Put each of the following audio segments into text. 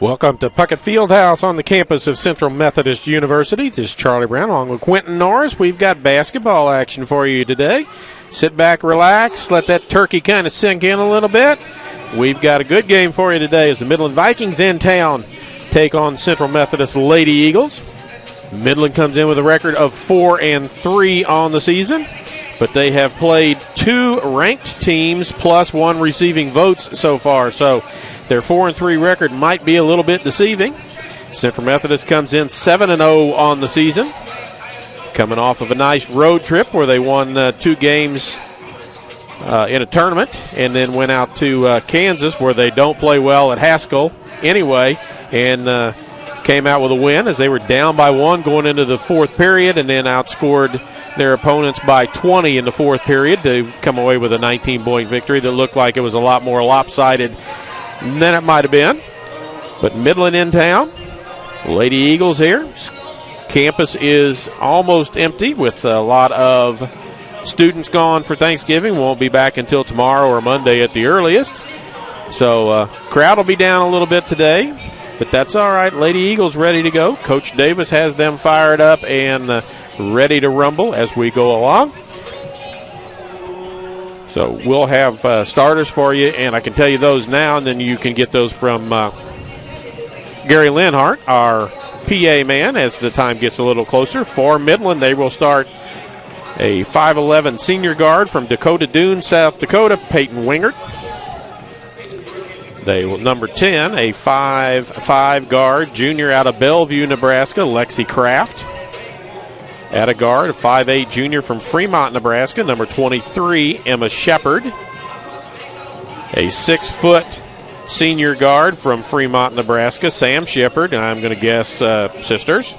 Welcome to Puckett Fieldhouse on the campus of Central Methodist University. This is Charlie Brown along with Quentin Norris. We've got basketball action for you today. Sit back, relax, let that turkey kind of sink in a little bit. We've got a good game for you today as the Midland Vikings in town take on Central Methodist Lady Eagles. Midland comes in with a record of 4-3 on the season, but they have played 2 ranked teams plus 1 receiving votes so far, so their 4-3 record might be a little bit deceiving. Central Methodist comes in 7-0 on the season, coming off of a nice road trip where they won 2 games in a tournament and then went out to Kansas where they don't play well at Haskell anyway, and came out with a win as they were down by 1 going into the 4th period and then outscored their opponents by 20 in the 4th period to come away with a 19-point victory that looked like it was a lot more lopsided than it might have been. But Midland in town, Lady Eagles here. Campus is almost empty with a lot of students gone for Thanksgiving. Won't be back until tomorrow or Monday at the earliest. So crowd will be down a little bit today, but that's all right. Lady Eagles ready to go. Coach Davis has them fired up and ready to rumble as we go along. So we'll have starters for you, and I can tell you those now, and then you can get those from Gary Linhart, our PA man, as the time gets a little closer. For Midland, they will start a 5'11 senior guard from Dakota Dunes, South Dakota, Peyton Wingert. They will number 10, a 5'5 guard, junior out of Bellevue, Nebraska, Lexi Kraft. At a guard, a 5'8 junior from Fremont, Nebraska, number 23, Emma Shepard. A 6-foot senior guard from Fremont, Nebraska, Sam Shepard, and I'm going to guess sisters.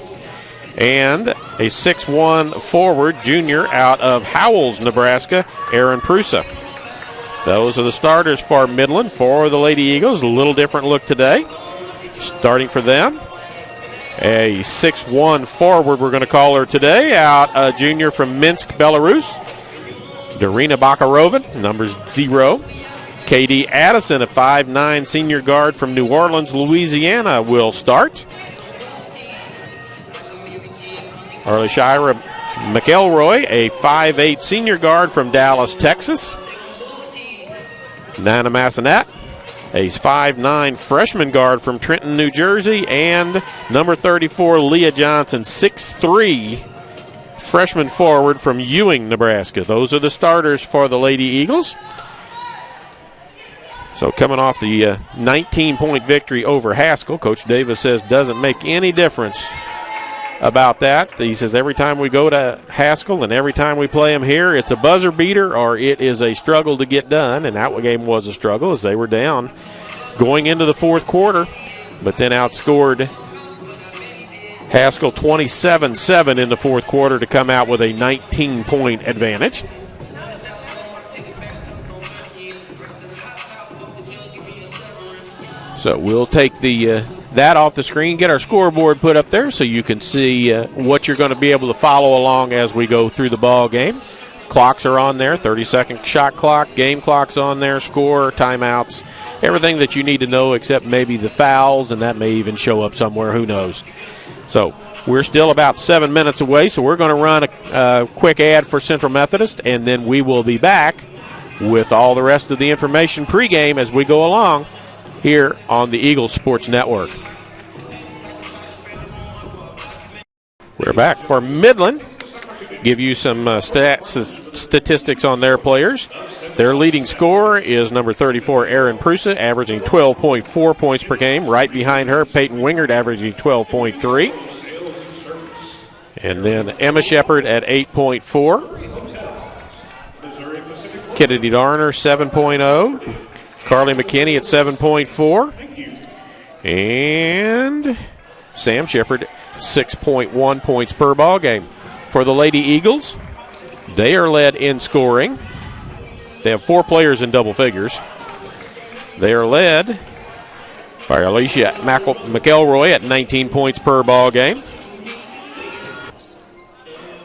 And a 6'1 forward junior out of Howells, Nebraska, Aaron Prusa. Those are the starters for Midland. For the Lady Eagles, a little different look today. Starting for them, a 6'1 forward, we're going to call her today, out a junior from Minsk, Belarus, Darina Bakarovan, numbers 0. KD Addison, a 5'9 senior guard from New Orleans, Louisiana, will start. Arlie Shira McElroy, a 5'8 senior guard from Dallas, Texas. Nana Massanet, a 5'9 freshman guard from Trenton, New Jersey, and number 34, Leah Johnson, 6'3 freshman forward from Ewing, Nebraska. Those are the starters for the Lady Eagles. So coming off the 19-point victory over Haskell, Coach Davis says doesn't make any difference about that. He says every time we go to Haskell and every time we play them here, it's a buzzer beater or it is a struggle to get done, and that game was a struggle as they were down going into the 4th quarter, but then outscored Haskell 27-7 in the 4th quarter to come out with a 19-point advantage. So we'll take that off the screen, get our scoreboard put up there so you can see what you're going to be able to follow along as we go through the ball game. Clocks are on there, 30-second shot clock, game clock's on there, score, timeouts, everything that you need to know except maybe the fouls, and that may even show up somewhere, who knows. So we're still about 7 minutes away, so we're going to run a quick ad for Central Methodist, and then we will be back with all the rest of the information pregame as we go along here on the Eagles Sports Network. We're back for Midland. Give you some statistics on their players. Their leading scorer is number 34, Aaron Prusa, averaging 12.4 points per game. Right behind her, Peyton Wingert, averaging 12.3. And then Emma Shepard at 8.4. Kennedy Darner, 7.0. Carly McKinney at 7.4. And Sam Shepard, 6.1 points per ball game. For the Lady Eagles, they are led in scoring. They have 4 players in double figures. They are led by Alicia McElroy at 19 points per ball game.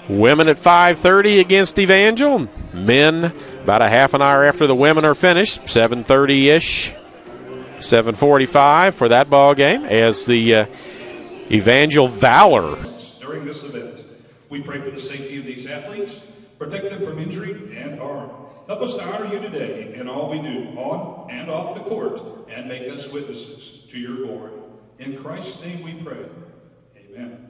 Women at 5:30 against Evangel. Men about a half an hour after the women are finished, 7:30-ish. 7:45 for that ball game as the Evangel Valor. During this event, we pray for the safety of these athletes, protect them from injury and harm. Help us to honor you today in all we do, on and off the court, and make us witnesses to your glory. In Christ's name we pray. Amen.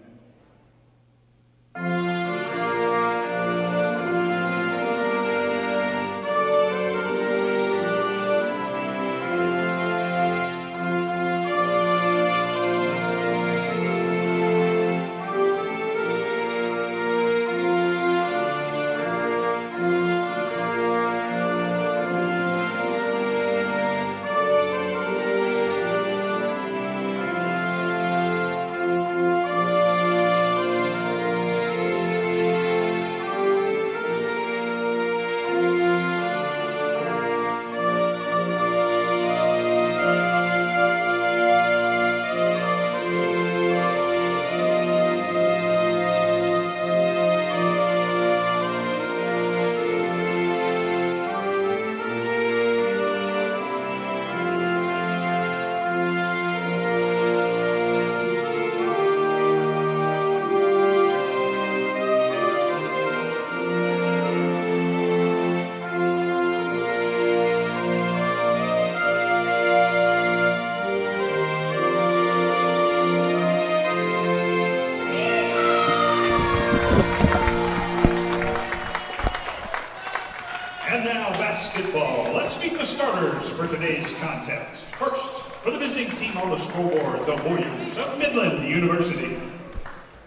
Let's meet the starters for today's contest. First, for the visiting team on the scoreboard, the Warriors of Midland University.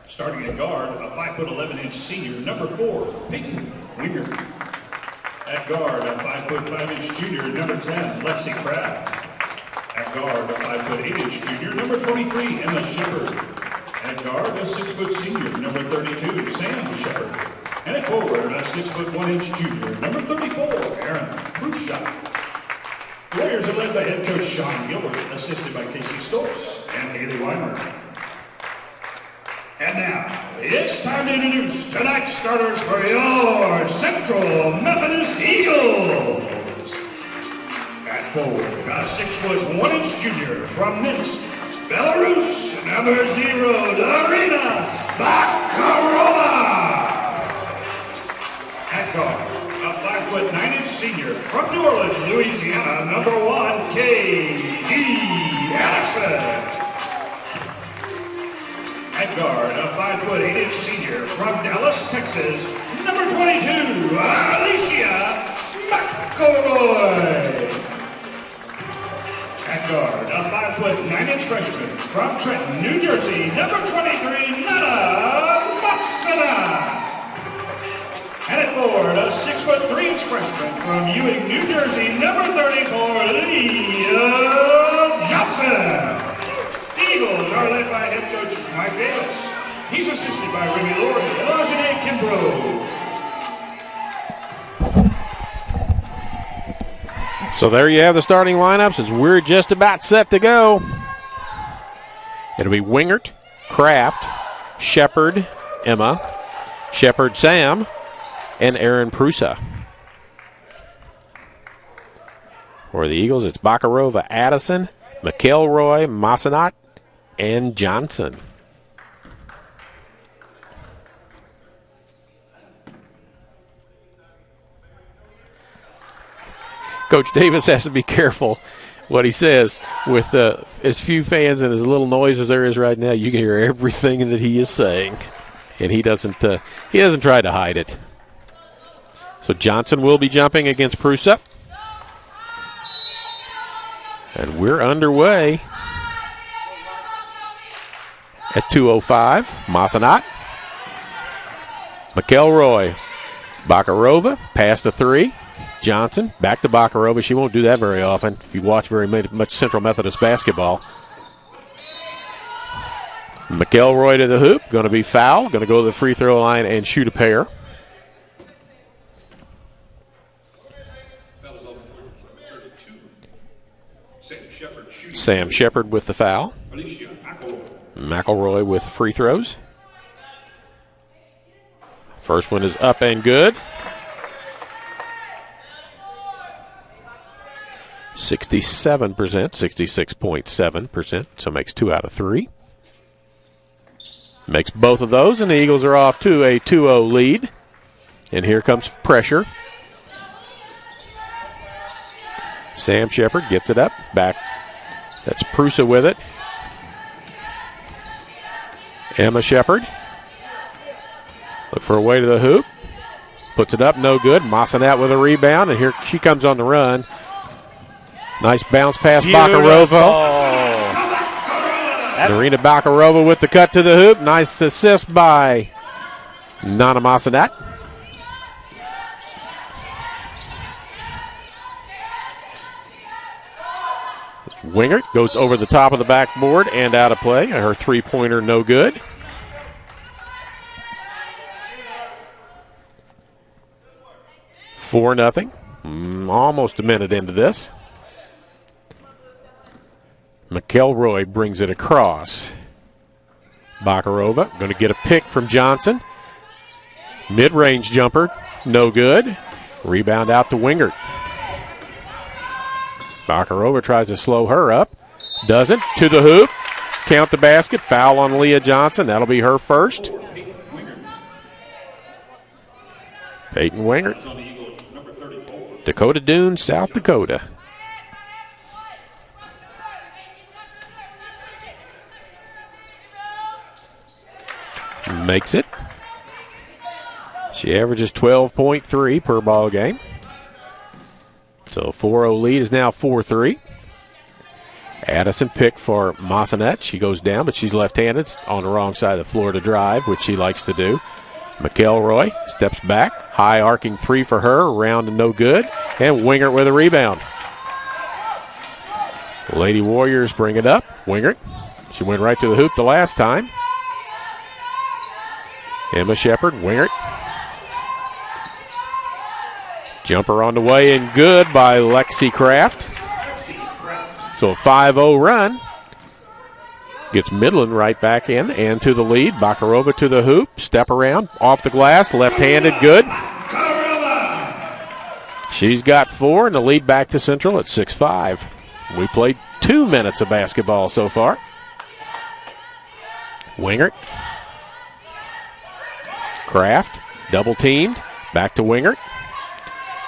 Starting at guard, a 5'11" senior, number 4, Peyton Winger. At guard, a 5'5" junior, number 10, Lexi Craft. At guard, a 5'8" junior, number 23, Emma Shepard. At guard, a 6' senior, number 32, Sam Shepard. And at forward, a 6'1" junior, number 34, Aaron Bruchshot. The Warriors are led by head coach Sean Gilbert, assisted by Casey Stoltz and Haley Weimer. And now, it's time to introduce tonight's starters for your Central Methodist Eagles. At forward, a 6'1" junior from Minsk, Belarus, number 0, Darina Bakarova. At guard, a 5'9" senior from New Orleans, Louisiana, number 1, K.D. Addison. At guard, a 5'8" senior from Dallas, Texas, number 22, Alicia McElroy. At guard, a 5'9" freshman from Trenton, New Jersey, number 23, Nana Massena. And at forward, a 6'3" freshman from Ewing, New Jersey, number 34, Leah Johnson. The Eagles are led by head coach Mike Davis. He's assisted by Remy Laurie and Ajane Kimbrough. So there you have the starting lineups as we're just about set to go. It'll be Wingert, Kraft, Shepard, Emma, Shepard, Sam, and Aaron Prusa. For the Eagles, it's Bakarova, Addison, McElroy, Massenat, and Johnson. Coach Davis has to be careful what he says. With as few fans and as little noise as there is right now, you can hear everything that he is saying, and he doesn't try to hide it. So Johnson will be jumping against Prusa. And we're underway at 2:05. Massenat, McElroy, Bakarova, pass to 3. Johnson, back to Bakarova. She won't do that very often if you watch very much Central Methodist basketball. McElroy to the hoop, going to be foul, going to go to the free throw line and shoot a pair. Sam Shepard with the foul. McElroy with free throws. First one is up and good. 67%, 66.7%, so makes 2 out of 3. Makes both of those, and the Eagles are off to a 2-0 lead. And here comes pressure. Sam Shepard gets it up, back. That's Prusa with it. Emma Shepard. Look for a way to the hoop. Puts it up, no good. Massanet with a rebound, and here she comes on the run. Nice bounce pass, Bakarova. Marina Bakarova with the cut to the hoop. Nice assist by Nana Massanet. Wingert goes over the top of the backboard and out of play. Her three-pointer no good. Four nothing. Almost a minute into this. McElroy brings it across. Bakarova going to get a pick from Johnson. Mid-range jumper, no good. Rebound out to Wingert. Bakarova tries to slow her up. Doesn't. To the hoop. Count the basket. Foul on Leah Johnson. That'll be her first. Peyton Wingert. Dakota Dunes, South Dakota. Makes it. She averages 12.3 per ball game. So 4-0 lead is now 4-3. Addison pick for Massanet. She goes down, but she's left-handed on the wrong side of the floor to drive, which she likes to do. McElroy steps back. High arcing three for her. Round and no good. And Wingert with a rebound. Lady Warriors bring it up. Wingert. She went right to the hoop the last time. Emma Shepard. Wingert. Jumper on the way and good by Lexi Kraft. So a 5-0 run. Gets Midland right back in and to the lead. Bakarova to the hoop. Step around. Off the glass. Left-handed. Good. She's got 4 and the lead back to Central at 6-5. We played 2 minutes of basketball so far. Wingert. Kraft. Double teamed. Back to Wingert.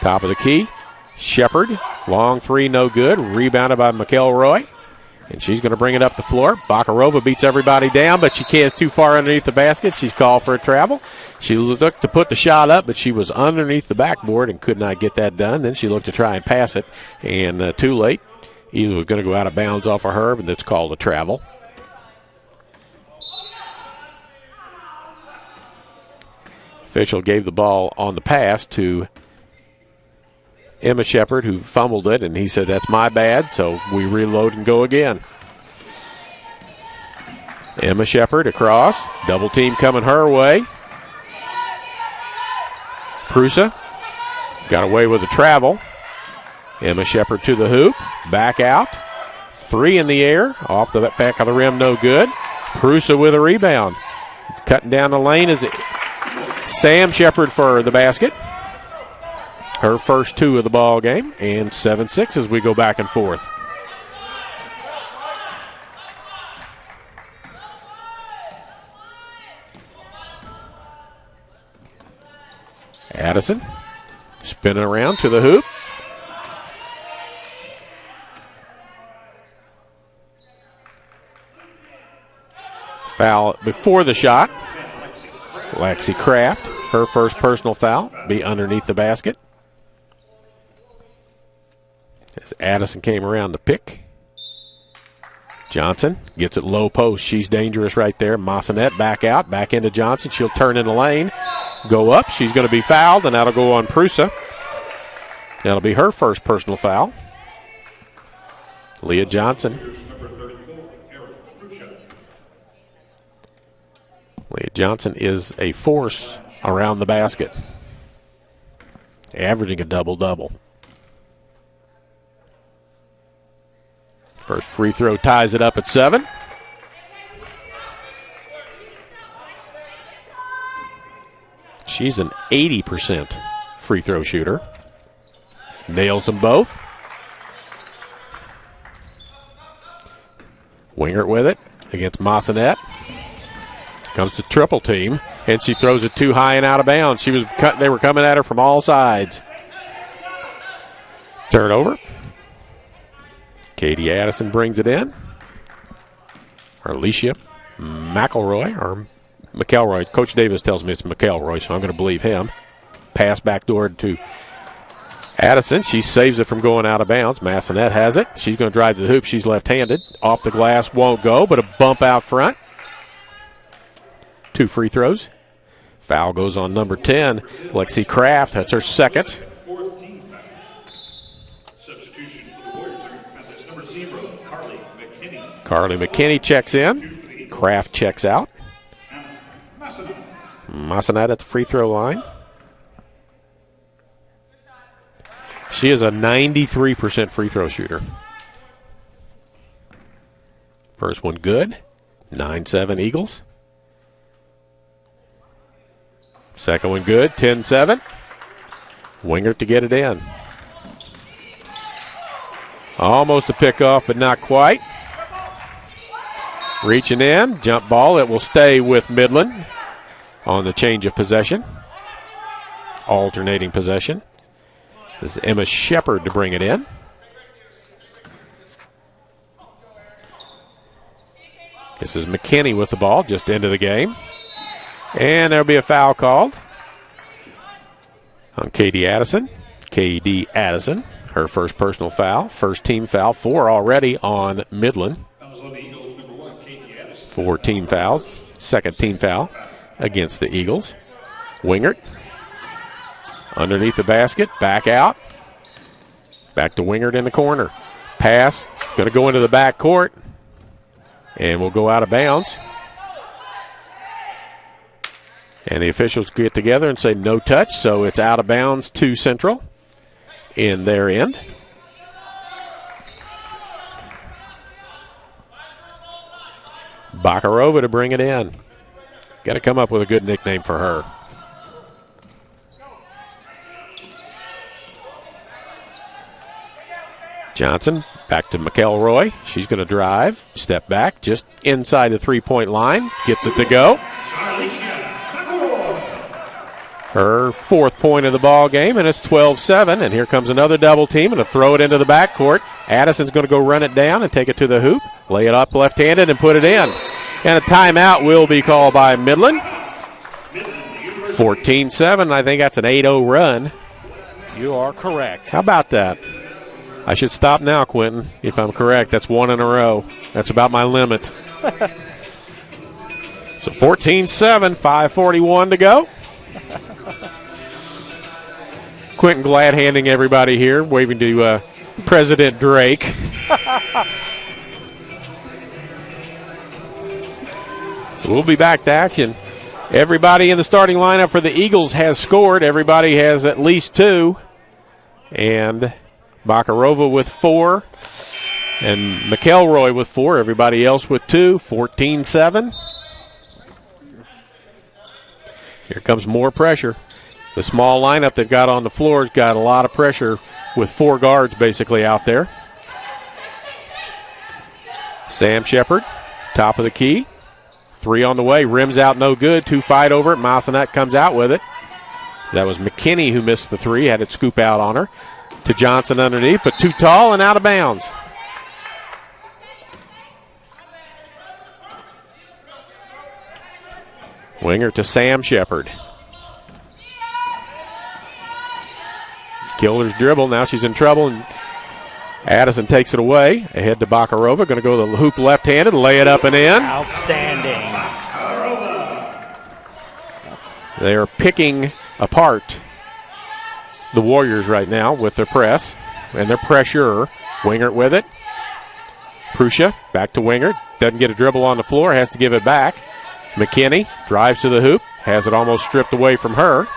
Top of the key. Shepard. Long three, no good. Rebounded by McElroy. And she's going to bring it up the floor. Bakarova beats everybody down, but she can't too far underneath the basket. She's called for a travel. She looked to put the shot up, but she was underneath the backboard and could not get that done. Then she looked to try and pass it, and too late. Either was going to go out of bounds off of her, but it's called a travel. Official gave the ball on the pass to Emma Shepard, who fumbled it, and he said, that's my bad, so we reload and go again. Emma Shepard across. Double team coming her way. Prusa got away with a travel. Emma Shepard to the hoop. Back out. 3 in the air. Off the back of the rim, no good. Prusa with a rebound. Cutting down the lane is Sam Shepard for the basket. Her first 2 of the ball game, and 7-6 as we go back and forth. Addison spinning around to the hoop. Foul before the shot. Lexi Kraft, her first personal foul, be underneath the basket. As Addison came around the pick. Johnson gets it low post. She's dangerous right there. Massanet back out, back into Johnson. She'll turn in the lane, go up. She's going to be fouled, and that'll go on Prusa. That'll be her first personal foul. Leah Johnson. Leah Johnson is a force around the basket, averaging a double-double. First free throw ties it up at 7. She's an 80% free throw shooter. Nails them both. Wingert with it against Massanet. Comes the triple team, and she throws it too high and out of bounds. They were coming at her from all sides. Turnover. Katie Addison brings it in. Or Alicia McElroy, or McElroy. Coach Davis tells me it's McElroy, so I'm going to believe him. Pass backdoor to Addison. She saves it from going out of bounds. Massanet has it. She's going to drive to the hoop. She's left-handed. Off the glass, won't go, but a bump out front. 2 free throws. Foul goes on number 10, Lexi Kraft. That's her second. Substitution for the Warriors. That's number 0, Carly McKinney. Carly McKinney checks in. Kraft checks out. Massanet at the free throw line. She is a 93% free throw shooter. First one good. 9-7 Eagles. Second one good. 10-7. Wingert to get it in. Almost a pickoff, but not quite. Reaching in. Jump ball. It will stay with Midland on the change of possession. Alternating possession. This is Emma Shepard to bring it in. This is McKinney with the ball just into the game. And there'll be a foul called on KD Addison. Her first personal foul. First team foul. 4 already on Midland. 4 team fouls. Second team foul against the Eagles. Wingert. Underneath the basket. Back out. Back to Wingert in the corner. Pass. Going to go into the back court. And will go out of bounds. And the officials get together and say no touch, so it's out of bounds to Central in their end. Bakarova to bring it in. Got to come up with a good nickname for her. Johnson back to McElroy. She's going to drive, step back, just inside the three-point line. Gets it to go. Her 4th point of the ball game, and it's 12-7. And here comes another double team, and to throw it into the backcourt. Addison's going to go run it down and take it to the hoop, lay it up left-handed, and put it in. And a timeout will be called by Midland. 14-7. I think that's an 8-0 run. You are correct. How about that? I should stop now, Quentin, if I'm correct. That's 1 in a row. That's about my limit. So 14-7, 5:41 to go. Quentin glad handing everybody here, waving to President Drake. So we'll be back to action. Everybody in the starting lineup for the Eagles has scored. Everybody has at least 2. And Bakarova with 4. And McElroy with 4. Everybody else with 2. 14-7. Here comes more pressure. The small lineup they've got on the floor has got a lot of pressure with 4 guards basically out there. Sam Shepard, top of the key. 3 on the way. Rims out no good. 2 fight over it. Massanet comes out with it. That was McKinney who missed the 3. Had it scoop out on her. To Johnson underneath, but too tall and out of bounds. Winger to Sam Shepard. Gilder's dribble. Now she's in trouble, and Addison takes it away. Ahead to Bakarova. Going to go to the hoop left-handed, lay it up and in. Outstanding. They are picking apart the Warriors right now with their press and their pressure. Wingert with it. Prussia back to Wingert. Doesn't get a dribble on the floor. Has to give it back. McKinney drives to the hoop. Has it almost stripped away from her.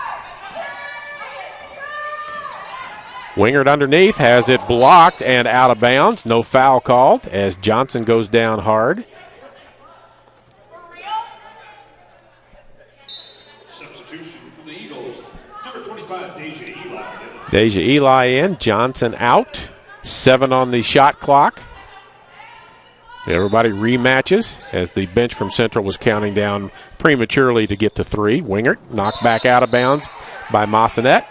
Wingert underneath. Has it blocked and out of bounds. No foul called as Johnson goes down hard. Substitution for the Eagles. Number 25, Deja Eli. Deja Eli in. Johnson out. 7 on the shot clock. Everybody rematches as the bench from Central was counting down prematurely to get to 3. Wingert knocked back out of bounds by Massanet.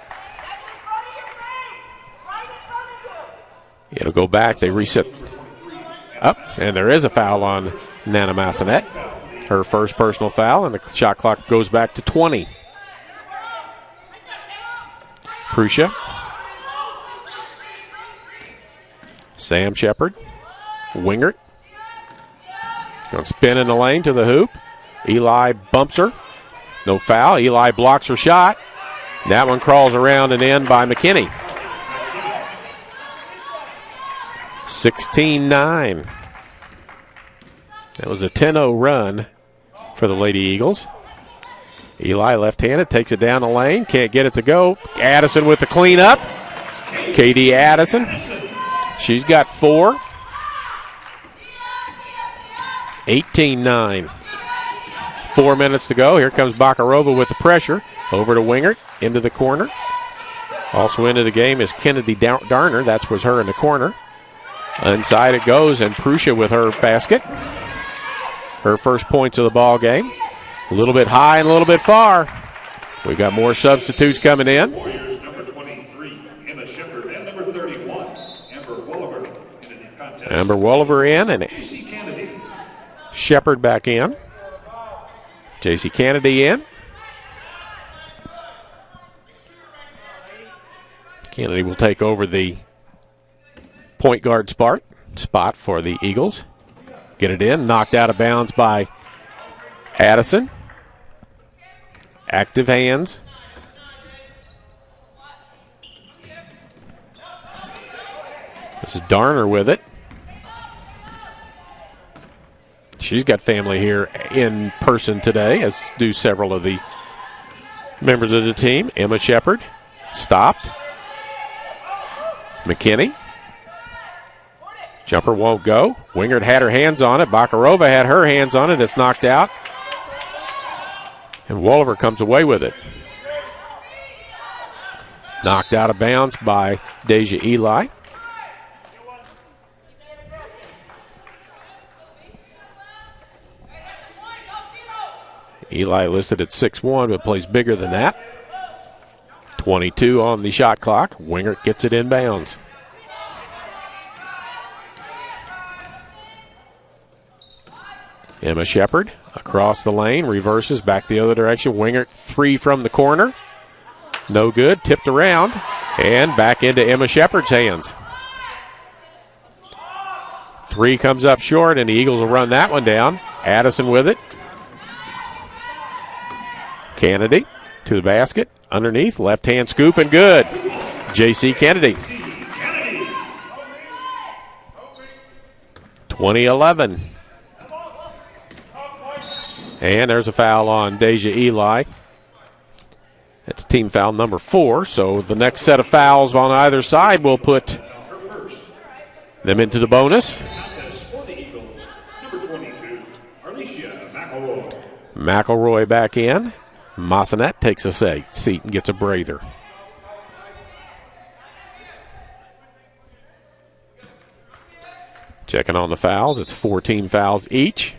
It'll go back. They reset up, and there is a foul on Nana Massanet. Her first personal foul, and the shot clock goes back to 20. Prussia. Sam Shepard. Wingert. Going to spin in the lane to the hoop. Eli bumps her. No foul. Eli blocks her shot. That one crawls around and in by McKinney. 16-9. That was a 10-0 run for the Lady Eagles. Eli left-handed, takes it down the lane. Can't get it to go. Addison with the cleanup. Katie Addison. She's got 4. 18-9. 4 minutes to go. Here comes Bakarova with the pressure. Over to Wingert, into the corner. Also into the game is Kennedy Darner. That was her in the corner. Inside it goes, and Prussia with her basket. Her first points of the ball game. A little bit high and a little bit far. We've got more substitutes coming in. Warriors number 23, Emma Shepard, and number 31, Amber Wolliver. Amber Wolliver in, and Shepard back in. J.C. Kennedy in. Kennedy will take over the point guard spot for the Eagles. Get it in. Knocked out of bounds by Addison. Active hands. This is Darner with it. She's got family here in person today, as do several of the members of the team. Emma Shepard stopped. McKinney. Jumper won't go. Wingert had her hands on it. Bakarova had her hands on it. It's knocked out. And Wolliver comes away with it. Knocked out of bounds by Deja Eli. Eli listed at 6'1", but plays bigger than that. 22 on the shot clock. Wingert gets it inbounds. Emma Shepard across the lane, reverses back the other direction. Wingert 3 from the corner. No good. Tipped around and back into Emma Shepard's hands. 3 comes up short, and the Eagles will run that one down. Addison with it. Kennedy to the basket. Underneath, left hand scoop and good. J.C. Kennedy. 20-11. And there's a foul on Deja Eli. That's team foul number 4. So the next set of fouls on either side will put them into the bonus. McElroy back in. Massanet takes a seat and gets a breather. Checking on the fouls. It's 14 fouls each.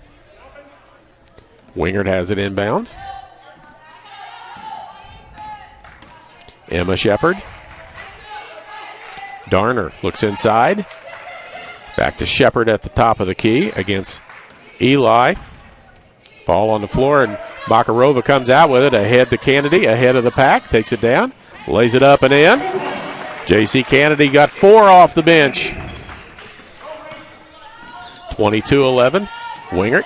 Wingert has it inbounds. Emma Shepard. Darner looks inside. Back to Shepard at the top of the key against Eli. Ball on the floor, and Bakarova comes out with it. Ahead to Kennedy, ahead of the pack. Takes it down, lays it up and in. J.C. Kennedy got 4 off the bench. 22-11. Wingert.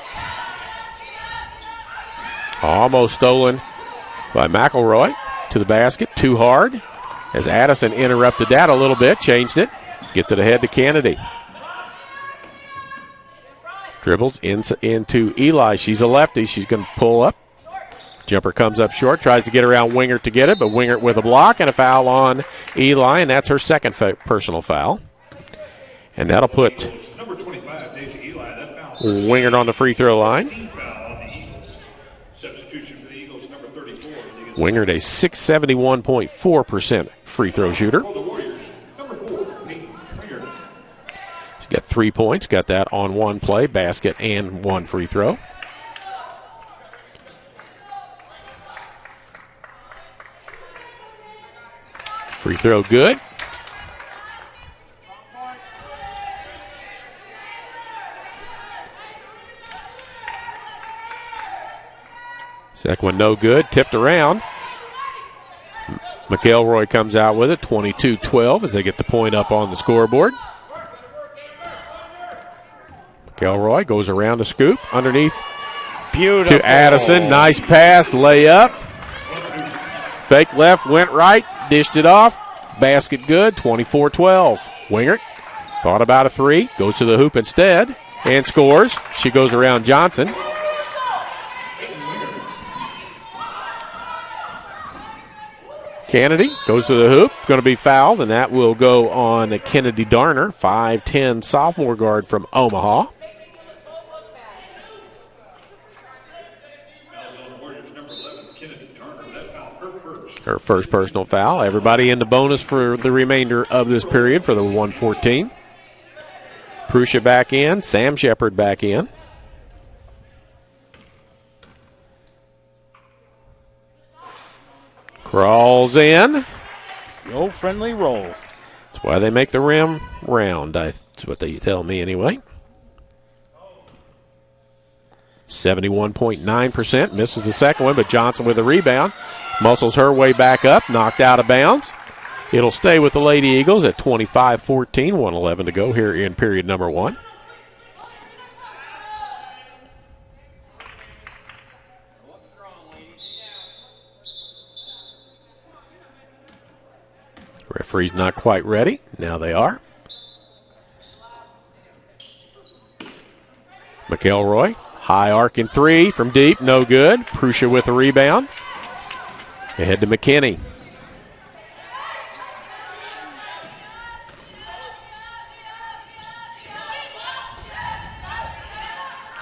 Almost stolen by McElroy to the basket. Too hard as Addison interrupted that a little bit, changed it. Gets it ahead to Kennedy. Dribbles into Eli. She's a lefty. She's going to pull up. Jumper comes up short. Tries to get around Wingert to get it, but Wingert with a block and a foul on Eli, and that's her second personal foul. And that'll put Wingert on the free throw line. Wingert a 671.4% free throw shooter. She's got 3 points. Got that on one play, basket, and one free throw. Free throw good. Second one no good, tipped around. McElroy comes out with it, 22-12 as they get the point up on the scoreboard. McElroy goes around the scoop, underneath Beautiful. to Addison. Nice pass, layup. Fake left, went right, dished it off. Basket good, 24-12. Wingert thought about a three, goes to the hoop instead, and scores. She goes around Johnson. Kennedy goes to the hoop, going to be fouled, and that will go on Kennedy Darner, 5'10" sophomore guard from Omaha. Her first personal foul. Everybody in the bonus for the remainder of this period for the 114. Prussia back in, Sam Shepard back in. Crawls in. No friendly roll. That's why they make the rim round. That's what they tell me anyway. 71.9%. Misses the second one, but Johnson with a rebound. Muscles her way back up. Knocked out of bounds. It'll stay with the Lady Eagles at 25-14. 1:11 to go here in period number one. Referee's not quite ready. Now they are. McElroy, high arcing three from deep, no good. Prussia with a rebound. Ahead to McKinney.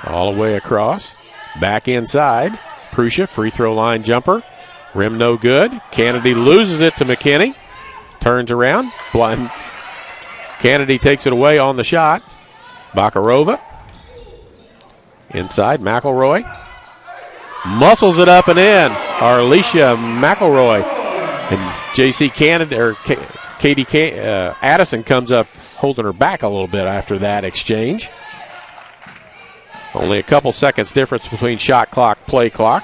All the way across. Back inside. Prussia, free throw line jumper. Rim no good. Kennedy loses it to McKinney. Turns around. Blind. Kennedy takes it away on the shot. Bakarova. Inside, McElroy. Muscles it up and in. Arlisha McElroy. And J.C. Kennedy, or Katie Addison comes up holding her back a little bit after that exchange. Only a couple seconds difference between shot clock, play clock.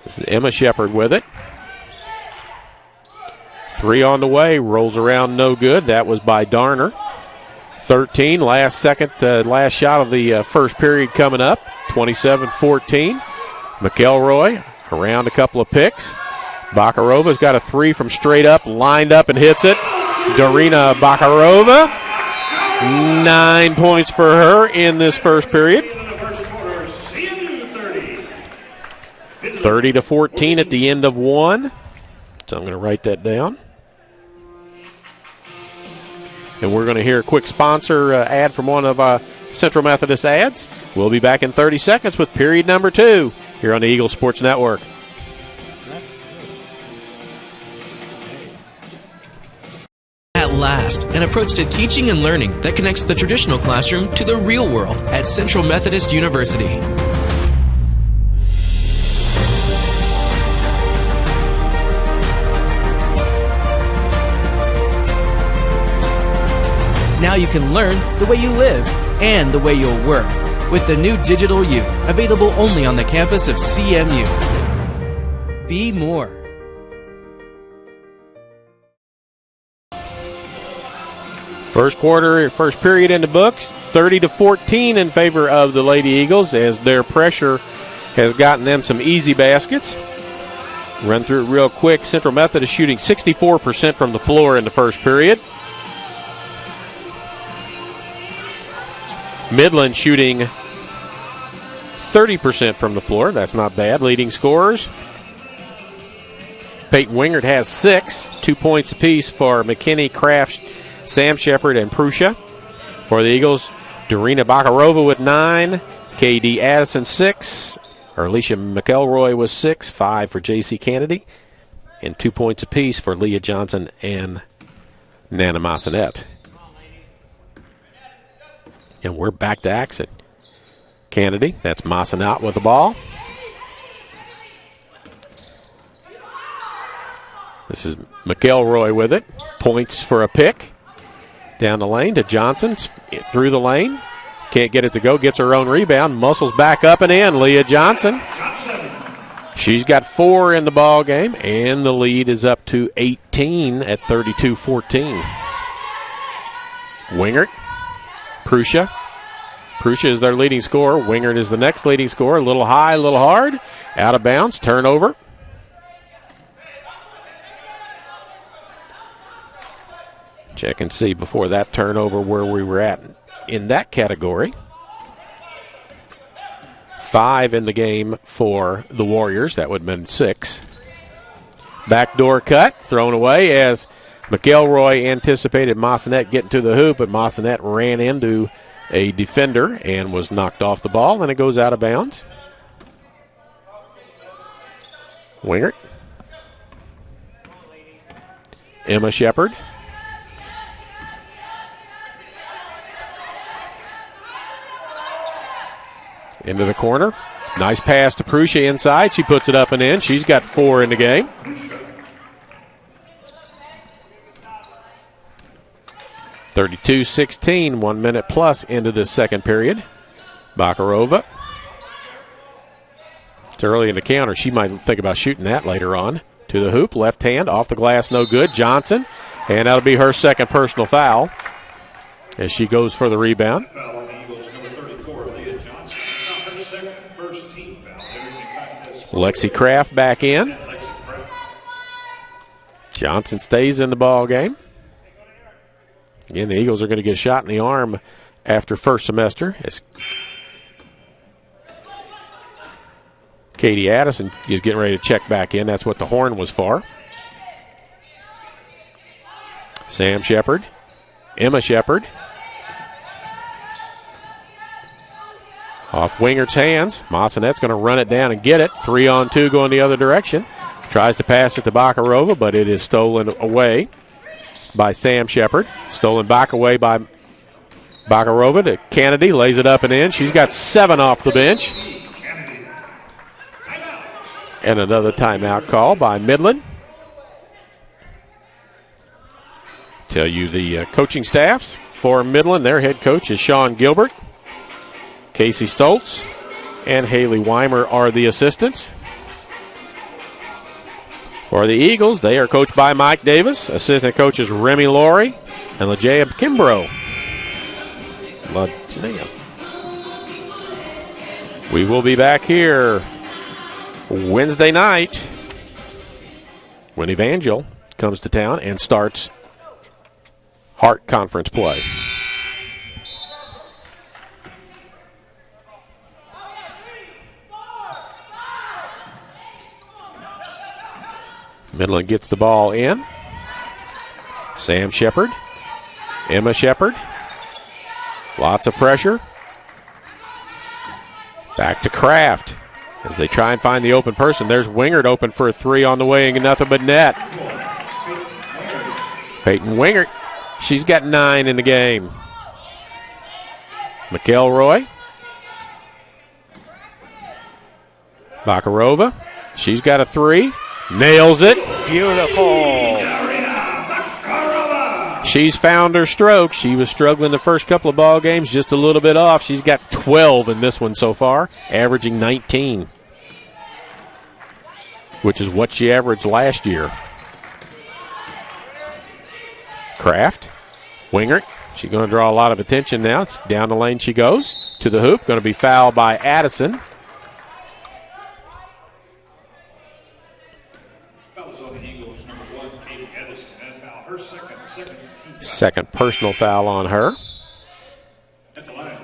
This is Emma Shepard with it. Three on the way, rolls around, no good. That was by Darner. 13, last shot of the first period coming up. 27-14. McElroy around a couple of picks. Bakarova's got a three from straight up, lined up and hits it. Darina Bakarova, 9 points for her in this first period. 30-14 at the end of one. So I'm going to write that down. And we're going to hear a quick sponsor ad from one of Central Methodist ads. We'll be back in 30 seconds with period number two here on the Eagle Sports Network. At last, an approach to teaching and learning that connects the traditional classroom to the real world at Central Methodist University. Now you can learn the way you live and the way you'll work with the new Digital U, available only on the campus of CMU. Be more. First quarter, first period in the books, 30-14 in favor of the Lady Eagles as their pressure has gotten them some easy baskets. Run through it real quick. Central Methodist shooting 64% from the floor in the first period. Midland shooting 30% from the floor. That's not bad. Leading scorers. Peyton Wingert has 6. 2 points apiece for McKinney, Kraft, Sam Shepard, and Prussia. For the Eagles, Darina Bakarova with 9. K.D. Addison 6. Arlisha McElroy was 6. 5 for J.C. Kennedy. And 2 points apiece for Leah Johnson and Nana Massanet. And we're back to action. Kennedy, that's Massenat with the ball. This is McElroy with it. Points for a pick. Down the lane to Johnson. Through the lane. Can't get it to go. Gets her own rebound. Muscles back up and in. Leah Johnson. She's got 4 in the ball game. And the lead is up to 18 at 32-14. Wingert. Prussia. Prussia is their leading scorer. Wingert is the next leading scorer. A little high, a little hard. Out of bounds. Turnover. Check and see before that turnover where we were at in that category. 5 in the game for the Warriors. That would have been 6. Backdoor cut. Thrown away as McElroy anticipated Massenat getting to the hoop, but Massenat ran into a defender and was knocked off the ball, and it goes out of bounds. Wingert. Emma Shepard. Into the corner. Nice pass to Prussia inside. She puts it up and in. She's got 4 in the game. (32-16), 1 minute plus into the second period. Bakarova. It's early in the counter. She might think about shooting that later on. To the hoop, left hand, off the glass, no good. Johnson, and that'll be her second personal foul as she goes for the rebound. Lexi Kraft back in. Johnson stays in the ball game. Again, the Eagles are going to get a shot in the arm after first semester. As Katie Addison is getting ready to check back in. That's what the horn was for. Sam Shepard. Emma Shepard. Off Wingert's hands. Massenet's going to run it down and get it. 3-on-2 going the other direction. Tries to pass it to Bakarova, but it is stolen away by Sam Shepard. Stolen back away by Bakarova to Kennedy. Lays it up and in. She's got 7 off the bench. And another timeout call by Midland. Tell you the coaching staffs for Midland. Their head coach is Sean Gilbert. Casey Stoltz and Haley Weimer are the assistants. For the Eagles, they are coached by Mike Davis. Assistant coaches Remy Laurie and LaJaya Kimbrough. We will be back here Wednesday night when Evangel comes to town and starts Hart Conference play. Midland gets the ball in. Sam Shepard. Emma Shepard. Lots of pressure. Back to Kraft as they try and find the open person. There's Wingert open for a 3 on the way and nothing but net. Peyton Wingert. She's got 9 in the game. McElroy. Bakarova. She's got a 3. Nails it. Beautiful. She's found her stroke. She was struggling the first couple of ball games, just a little bit off. She's got 12 in this one so far, averaging 19, which is what she averaged last year. Kraft, Wingert. She's going to draw a lot of attention now. It's down the lane she goes. To the hoop. Going to be fouled by Addison. Second personal foul on her.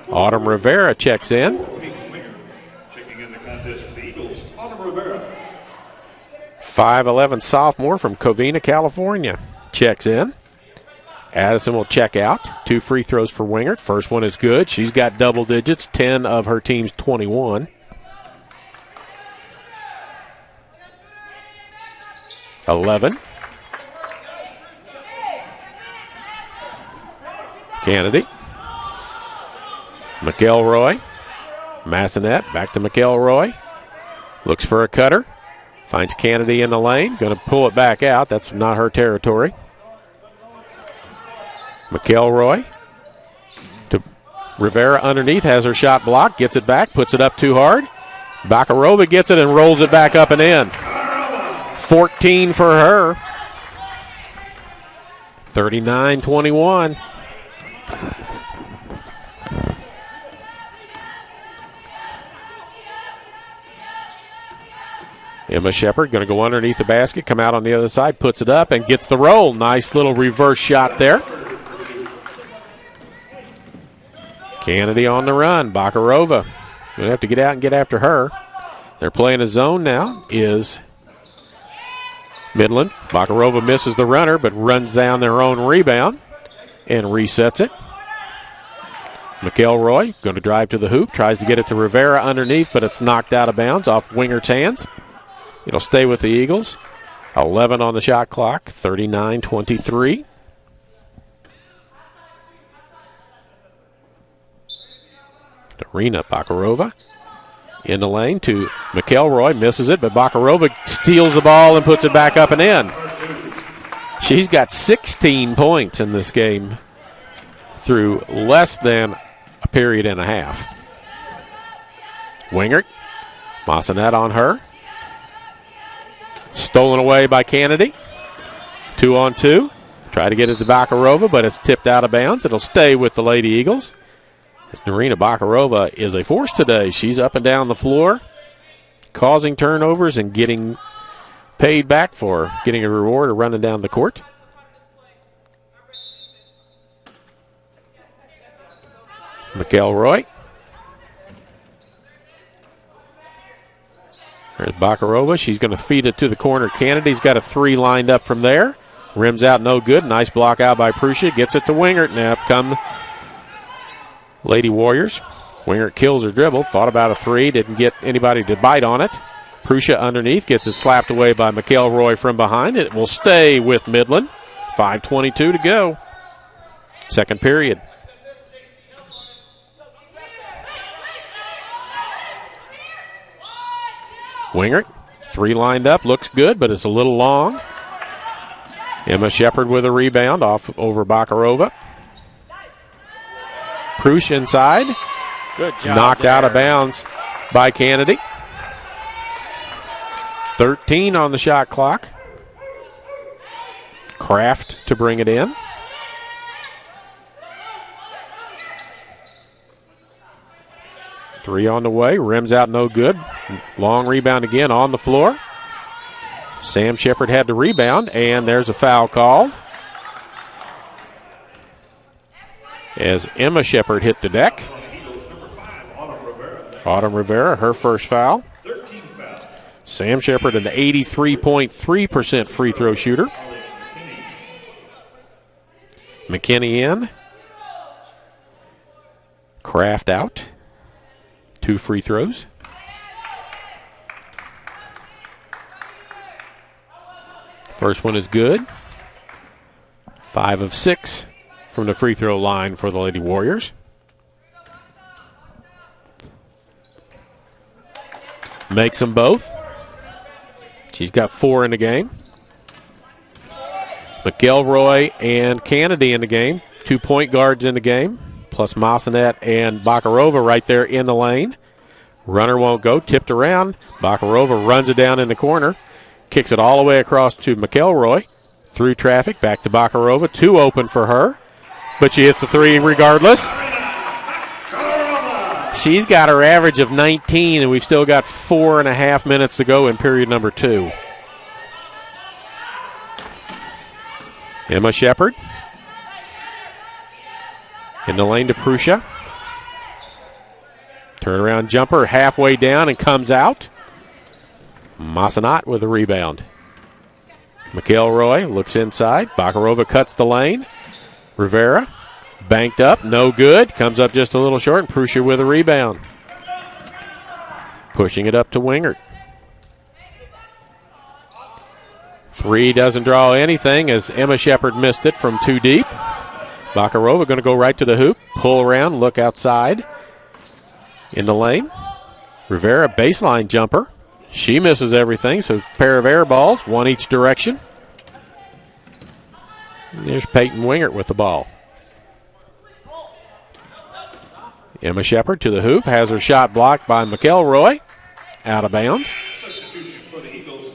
Autumn Rivera checks in. Checking in the contest for the Eagles, Autumn Rivera. 5'11" sophomore from Covina, California. Checks in. Addison will check out. 2 free throws for Wingert. First one is good. She's got double digits, 10 of her team's 21. Kennedy. McElroy. Massanet back to McElroy. Looks for a cutter. Finds Kennedy in the lane. Going to pull it back out. That's not her territory. McElroy to Rivera underneath. Has her shot blocked. Gets it back. Puts it up too hard. Bakarova gets it and rolls it back up and in. 14 for her. 39-21. Emma Shepard going to go underneath the basket, come out on the other side, puts it up, and gets the roll. Nice little reverse shot there. Kennedy on the run. Bakarova going to have to get out and get after her. They're playing a zone now. Is Midland. Bakarova misses the runner, but runs down their own rebound and resets it. McElroy going to drive to the hoop, tries to get it to Rivera underneath, but it's knocked out of bounds off Wingert's hands. It'll stay with the Eagles. 11 on the shot clock, 39-23. Arena Bakarova in the lane to McElroy, misses it, but Bakarova steals the ball and puts it back up and in. She's got 16 points in this game through less than a period and a half. Wingert, Massanet on her. Stolen away by Kennedy. 2-on-2. Try to get it to Bakarova, but it's tipped out of bounds. It'll stay with the Lady Eagles. Narina Bakarova is a force today. She's up and down the floor, causing turnovers and getting paid back for getting a reward or running down the court. McElroy. There's Bakarova. She's going to feed it to the corner. Kennedy's got a three lined up from there. Rims out, no good. Nice block out by Prussia. Gets it to Wingert. Now up come Lady Warriors. Wingert kills her dribble. Thought about a three. Didn't get anybody to bite on it. Prussia underneath. Gets it slapped away by McElroy from behind. It will stay with Midland. 5:22 to go. Second period. Wingert, three lined up, looks good, but it's a little long. Emma Shepard with a rebound off over Bakarova. Prush inside. Good job. Knocked out of bounds by Kennedy. 13 on the shot clock. Kraft to bring it in. Three on the way. Rims out, no good. Long rebound again on the floor. Sam Shepard had the rebound, and there's a foul called as Emma Shepard hit the deck. Autumn Rivera, her first foul. Sam Shepard, an 83.3% free throw shooter. McKinney in. Kraft out. 2 free throws. First one is good. 5 of 6 from the free throw line for the Lady Warriors. Makes them both. She's got 4 in the game. McElroy and Kennedy in the game. 2 point guards in the game. Plus Massanet and Bakarova right there in the lane. Runner won't go. Tipped around. Bakarova runs it down in the corner. Kicks it all the way across to McElroy. Through traffic. Back to Bakarova. 2 open for her. But she hits the 3 regardless. She's got her average of 19, and we've still got 4.5 minutes to go in period number 2. Emma Shepard. In the lane to Prussia. Turnaround jumper halfway down and comes out. Massanet with a rebound. McElroy looks inside. Bakarova cuts the lane. Rivera banked up, no good. Comes up just a little short, and Prussia with a rebound. Pushing it up to Wingert. 3 doesn't draw anything as Emma Shepard missed it from too deep. Bakarova going to go right to the hoop, pull around, look outside. in the lane. Rivera, baseline jumper. She misses everything, so pair of air balls, one each direction. And there's Peyton Wingert with the ball. Emma Shepard to the hoop, has her shot blocked by McElroy. Out of bounds. Substitution for the Eagles,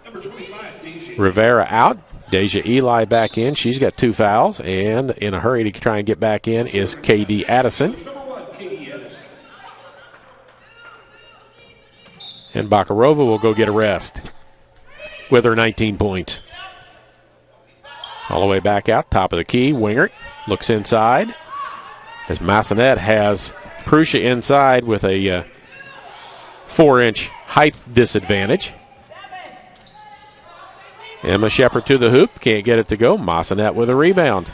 number 25, Deja. Rivera out. Deja Eli back in. She's got 2 fouls, and in a hurry to try and get back in is K.D. Addison. Number 1, K.D. Addison. And Bakarova will go get a rest with her 19 points. All the way back out, top of the key. Wingert looks inside as Massonet has Prussia inside with a 4-inch height disadvantage. Emma Shepard to the hoop, can't get it to go. Massonet with a rebound.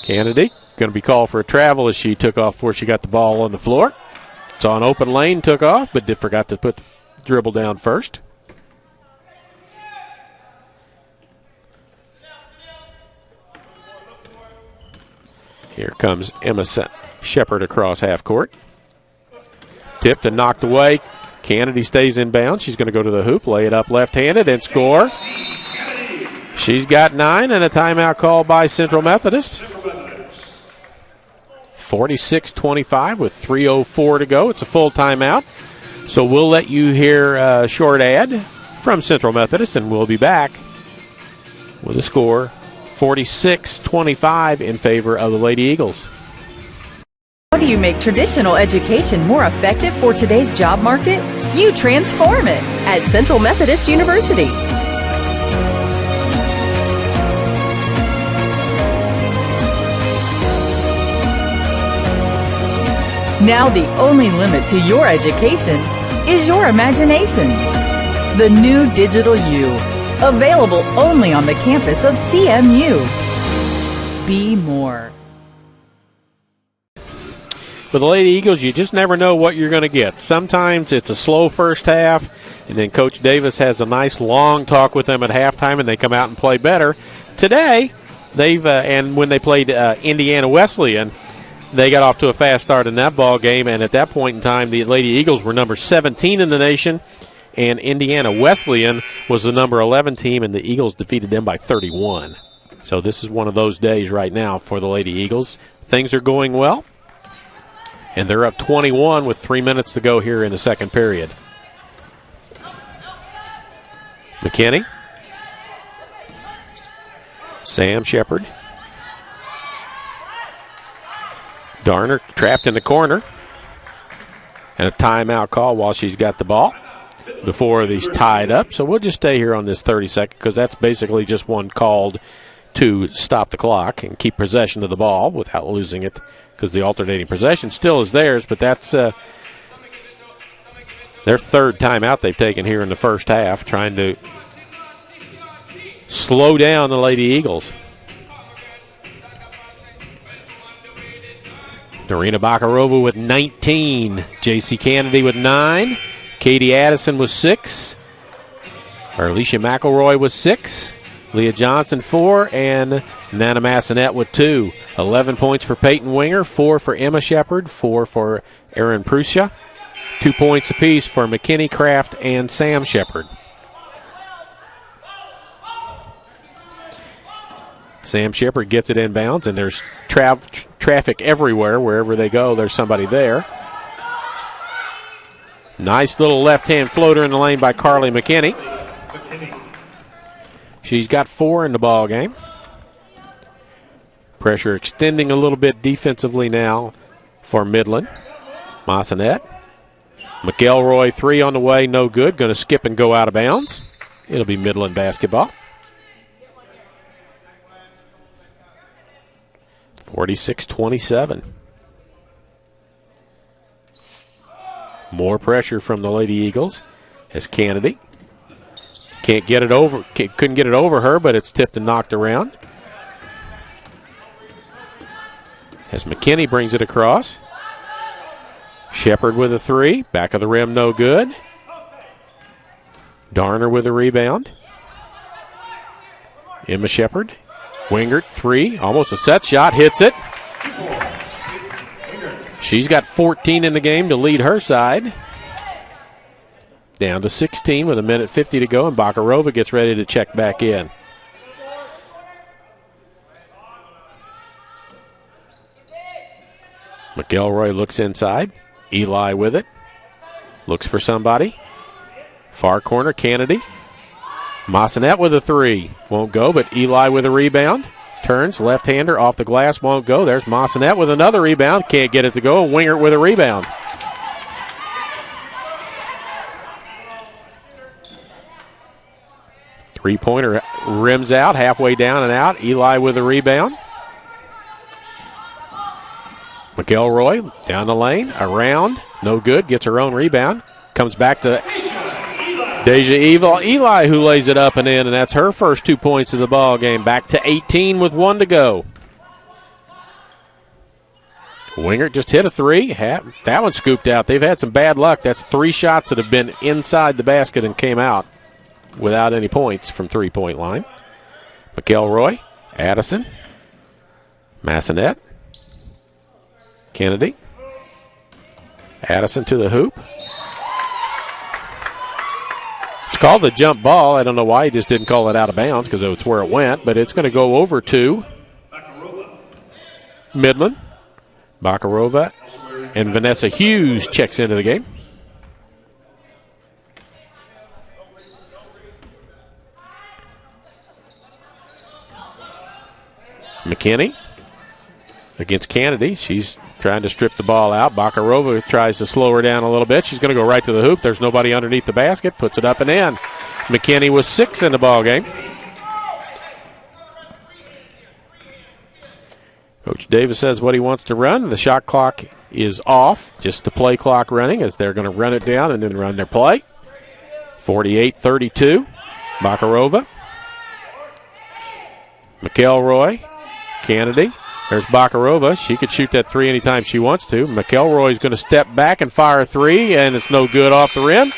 Kennedy going to be called for a travel as she took off before she got the ball on the floor. Saw an open lane, took off, but forgot to put the dribble down first. Here comes Emma Shepard across half court. Tipped and knocked away. Kennedy stays in bounds. She's going to go to the hoop, lay it up left-handed, and score. She's got 9, and a timeout called by Central Methodist. 46-25 with 3:04 to go. It's a full timeout. So we'll let you hear a short ad from Central Methodist, and we'll be back with a score 46-25 in favor of the Lady Eagles. How do you make traditional education more effective for today's job market? You transform it at Central Methodist University. Now the only limit to your education is your imagination. The new Digital U, available only on the campus of CMU. Be more. With the Lady Eagles, you just never know what you're going to get. Sometimes it's a slow first half, and then Coach Davis has a nice long talk with them at halftime, and they come out and play better. Today, and when they played Indiana Wesleyan, they got off to a fast start in that ball game, and at that point in time, the Lady Eagles were number 17 in the nation, and Indiana Wesleyan was the number 11 team, and the Eagles defeated them by 31. So this is one of those days right now for the Lady Eagles. Things are going well. And they're up 21 with 3 minutes to go here in the second period. McKinney. Sam Shepard. Darner trapped in the corner. And a timeout call while she's got the ball before these tied up. So we'll just stay here on this 30-second because that's basically just one called to stop the clock and keep possession of the ball without losing it, because the alternating possession still is theirs, but that's their third timeout they've taken here in the first half, trying to slow down the Lady Eagles. Norina Bakarova with 19, J.C. Kennedy with 9, Katie Addison with 6, Alicia McElroy with 6, Leah Johnson 4, and Nana Massonet with 2. 11 points for Peyton Winger, 4 for Emma Shepard, 4 for Erin Prussia. 2 points apiece for McKinney, Kraft, and Sam Shepard. Sam Shepard gets it inbounds, and there's traffic everywhere. Wherever they go, there's somebody there. Nice little left-hand floater in the lane by Carly McKinney. She's got 4 in the ball game. Pressure extending a little bit defensively now for Midland. Massonet. McElroy 3 on the way, no good. Going to skip and go out of bounds. It'll be Midland basketball. 46-27. More pressure from the Lady Eagles as Kennedy couldn't get it over her, but it's tipped and knocked around. As McKinney brings it across. Shepard with a 3. Back of the rim, no good. Darner with a rebound. Emma Shepard. Wingert, 3. Almost a set shot. Hits it. She's got 14 in the game to lead her side. Down to 16 with 1:50 to go, and Bakarova gets ready to check back in. McElroy looks inside. Eli with it. Looks for somebody. Far corner, Kennedy. Massanet with a three. Won't go, but Eli with a rebound. Turns, left-hander off the glass, won't go. There's Massanet with another rebound. Can't get it to go. Wingert with a rebound. Three-pointer rims out, halfway down and out. Eli with a rebound. McElroy down the lane, around, no good, gets her own rebound. Comes back to Deja Eli, who lays it up and in, and that's her first 2 points of the ball game. Back to 18 with 1 to go. Wingert just hit a three. That one scooped out. They've had some bad luck. That's 3 shots that have been inside the basket and came out without any points from three-point line. McElroy, Addison, Massanet, Kennedy, Addison to the hoop. It's called the jump ball. I don't know why he just didn't call it out of bounds because it's where it went, but it's going to go over to Midland. Bakarova and Vanessa Hughes checks into the game. McKinney against Kennedy. She's trying to strip the ball out. Bakarova tries to slow her down a little bit. She's going to go right to the hoop. There's nobody underneath the basket. Puts it up and in. McKinney was 6 in the ball game. Coach Davis says what he wants to run. The shot clock is off. Just the play clock running as they're going to run it down and then run their play. 48-32. Bakarova. McElroy. Kennedy. There's Bakarova. She could shoot that three anytime she wants to. McElroy's going to step back and fire a three, and it's no good off the rim.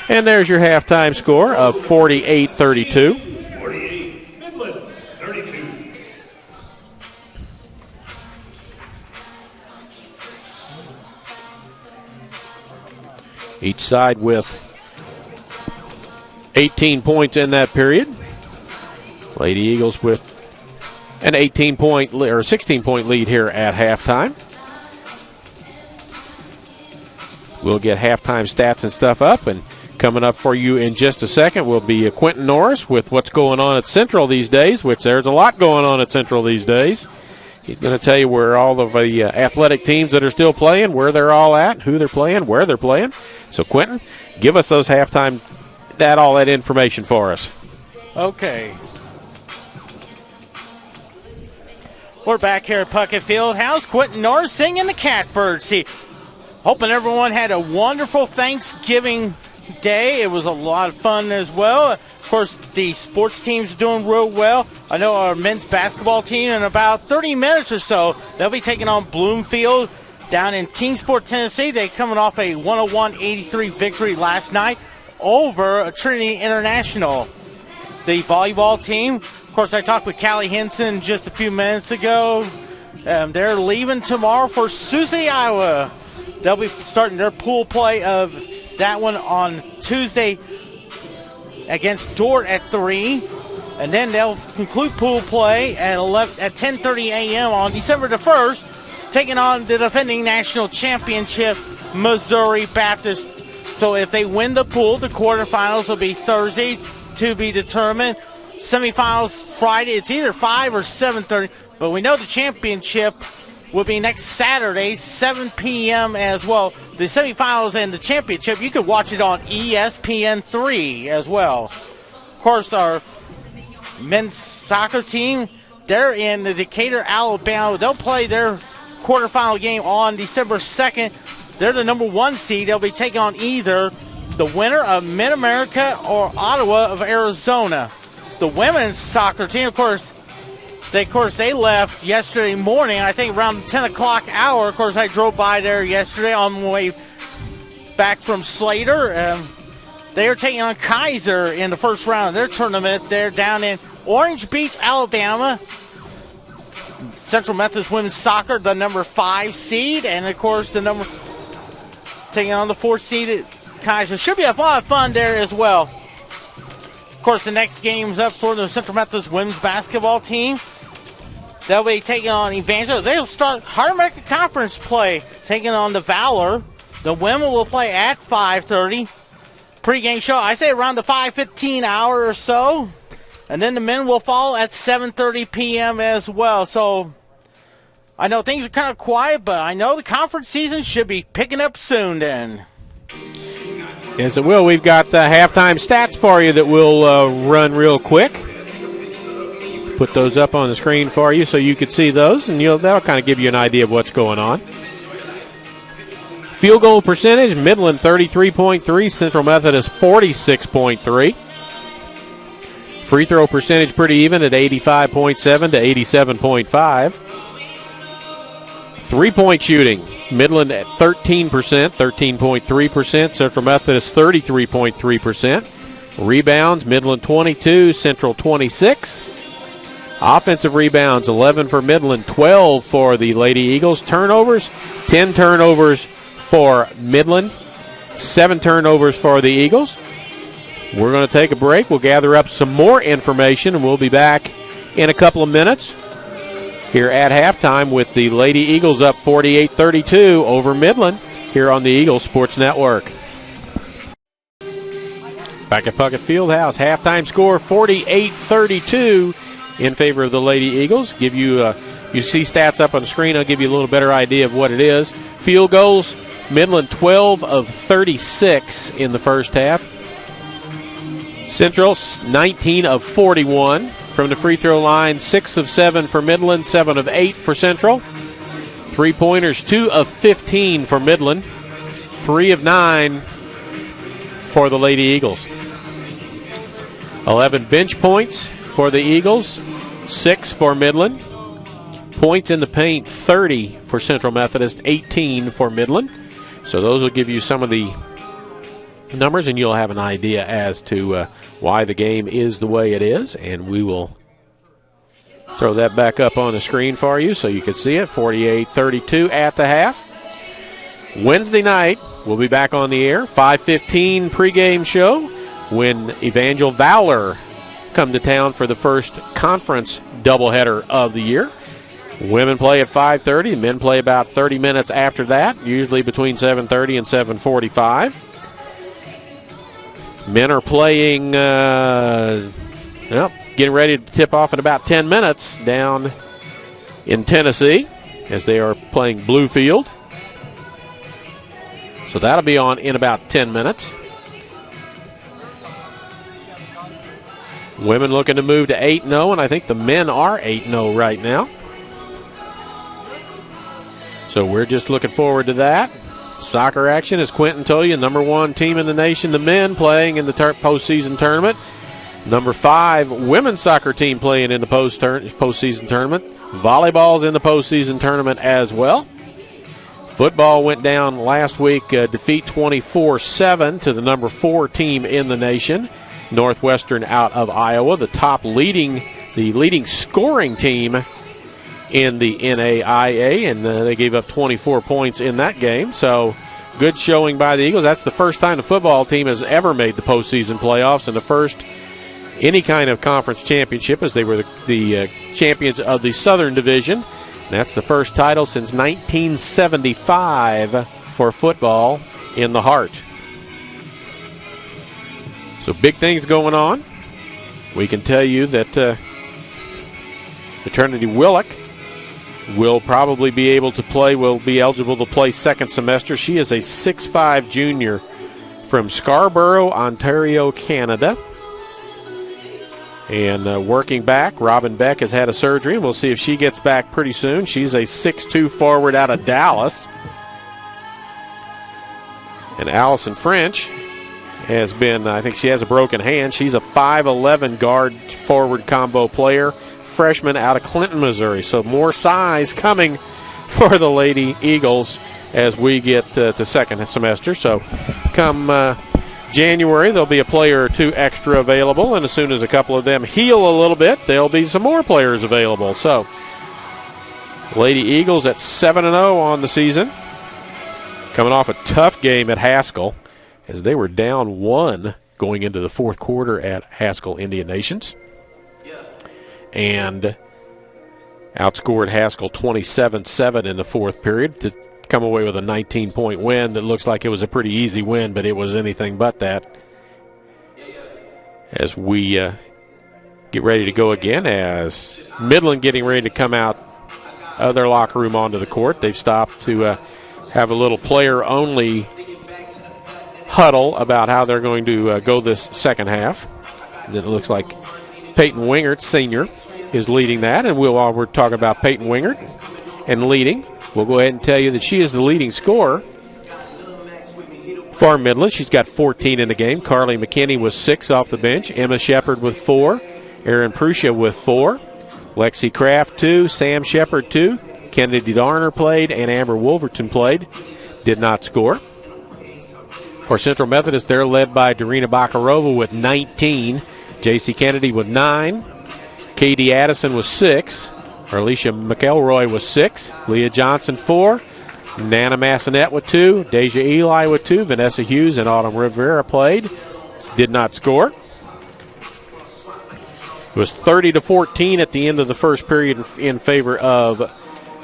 And there's your halftime score of 48-32. 48, Midland, 32. Each side with 18 points in that period. Lady Eagles with an 18-point or 16-point lead here at halftime. We'll get halftime stats and stuff up, and coming up for you in just a second will be Quentin Norris with what's going on at Central these days, which there's a lot going on at Central these days. He's going to tell you where all of the athletic teams that are still playing, where they're all at, who they're playing, where they're playing. So, Quentin, give us those halftime, all that information for us. Okay. We're back here at Puckett Fieldhouse. Quentin Norris singing the Catbird. See, hoping everyone had a wonderful Thanksgiving day. It was a lot of fun as well. Of course, the sports teams are doing real well. I know our men's basketball team in about 30 minutes or so, they'll be taking on Bloomfield down in Kingsport, Tennessee. They're coming off a 101-83 victory last night over Trinity International. The volleyball team, of course, I talked with Callie Henson just a few minutes ago. They're leaving tomorrow for Sioux City, Iowa. They'll be starting their pool play of that one on Tuesday against Dort at 3. And then they'll conclude pool play at 10:30 a.m. on December the 1st, taking on the defending national championship, Missouri Baptist. So if they win the pool, the quarterfinals will be Thursday to be determined. Semifinals Friday. It's either 5 or 7:30, but we know the championship will be next Saturday, 7 p.m. as well. The semifinals and the championship, you could watch it on ESPN3 as well. Of course, our men's soccer team, they're in Decatur, Alabama. They'll play their quarterfinal game on December 2nd. They're the number 1 seed. They'll be taking on either the winner of Mid-America or Ottawa of Arizona. The women's soccer team, of course, they left yesterday morning, I think around the 10 o'clock hour. Of course, I drove by there yesterday on my way back from Slater. They are taking on Kaiser in the first round of their tournament. They're down in Orange Beach, Alabama. Central Methodist women's soccer, the number 5 seed, and of course taking on the 4th seeded Kaiser. Should be a lot of fun there as well. Of course, the next game's up for the Central Methodist women's basketball team. They'll be taking on Evangel. They'll start Hard American Conference play, taking on the Valor. The women will play at 5:30. Pre-game show, I say around the 5:15 hour or so. And then the men will follow at 7:30 p.m. as well. So I know things are kind of quiet, but I know the conference season should be picking up soon then. Yes, it will. We've got the halftime stats for you that we'll run real quick. Put those up on the screen for you so you can see those, and that'll kind of give you an idea of what's going on. Field goal percentage, Midland 33.3, Central Methodist 46.3. Free throw percentage pretty even at 85.7 to 87.5. Three-point shooting, Midland at 13%, 13.3%. Central Methodist 33.3%. Rebounds, Midland 22, Central 26. Offensive rebounds, 11 for Midland, 12 for the Lady Eagles. Turnovers, 10 turnovers for Midland, 7 turnovers for the Eagles. We're going to take a break. We'll gather up some more information, and we'll be back in a couple of minutes here at halftime with the Lady Eagles up 48-32 over Midland here on the Eagles Sports Network. Back at Puckett Fieldhouse, halftime score 48-32 in favor of the Lady Eagles. Give you you see stats up on the screen. I'll give you a little better idea of what it is. Field goals, Midland 12 of 36 in the first half. Central 19 of 41 from the free throw line. 6 of 7 for Midland, 7 of 8 for Central. 3-pointers, 2 of 15 for Midland, 3 of 9 for the Lady Eagles. 11 bench points for the Eagles, 6 for Midland. Points in the paint, 30 for Central Methodist, 18 for Midland. So those will give you some of the numbers, and you'll have an idea as to why the game is the way it is. And we will throw that back up on the screen for you so you can see it, 48-32 at the half. Wednesday night, we'll be back on the air, 5:15 pregame show when Evangel Valor come to town for the first conference doubleheader of the year. Women play at 5:30. Men play about 30 minutes after that, usually between 7:30 and 7:45. Men are playing, getting ready to tip off in about 10 minutes down in Tennessee as they are playing Bluefield. So that'll be on in about 10 minutes. Women looking to move to 8-0, and I think the men are 8-0 right now. So we're just looking forward to that. Soccer action, as Quentin told you, number 1 team in the nation, the men playing in the postseason tournament. Number 5 women's soccer team playing in the postseason tournament. Volleyball's in the postseason tournament as well. Football went down last week, defeat 24-7 to the number 4 team in the nation, Northwestern out of Iowa, the leading scoring team in the NAIA, and they gave up 24 points in that game. So good showing by the Eagles. That's the first time the football team has ever made the postseason playoffs, and the first any kind of conference championship, as they were the champions of the Southern Division. And that's the first title since 1975 for football in the Heart. So big things going on. We can tell you that Eternity Willock will probably be able to play, will be eligible to play second semester. She is a 6'5 junior from Scarborough, Ontario, Canada. And working back, Robin Beck has had a surgery, and we'll see if she gets back pretty soon. She's a 6'2 forward out of Dallas. And Allison French has been, I think she has a broken hand. She's a 5'11 guard forward combo player, freshman out of Clinton, Missouri. So more size coming for the Lady Eagles as we get to second semester. So come January, there'll be a player or two extra available, and as soon as a couple of them heal a little bit, there'll be some more players available. So Lady Eagles at 7-0 on the season. Coming off a tough game at Haskell as they were down 1 going into the fourth quarter at Haskell Indian Nations. And outscored Haskell 27-7 in the fourth period to come away with a 19-point win that looks like it was a pretty easy win, but it was anything but that. As we get ready to go again, as Midland getting ready to come out of their locker room onto the court. They've stopped to have a little player-only huddle about how they're going to go this second half. It looks like Peyton Wingert, senior, is leading that, and we'll talk about Peyton Wingert and leading. We'll go ahead and tell you that she is the leading scorer for Midland. She's got 14 in the game. Carly McKinney with 6 off the bench. Emma Shepard with 4. Erin Prusia with 4. Lexi Kraft 2. Sam Shepard 2. Kennedy Darner played, and Amber Wolverton played. Did not score. For Central Methodist, they're led by Darina Bakarova with 19. J.C. Kennedy with 9. Katie Addison with 6. Alicia McElroy with 6. Leah Johnson 4. Nana Massonet with 2. Deja Eli with 2. Vanessa Hughes and Autumn Rivera played. Did not score. It was 30-14 at the end of the first period in favor of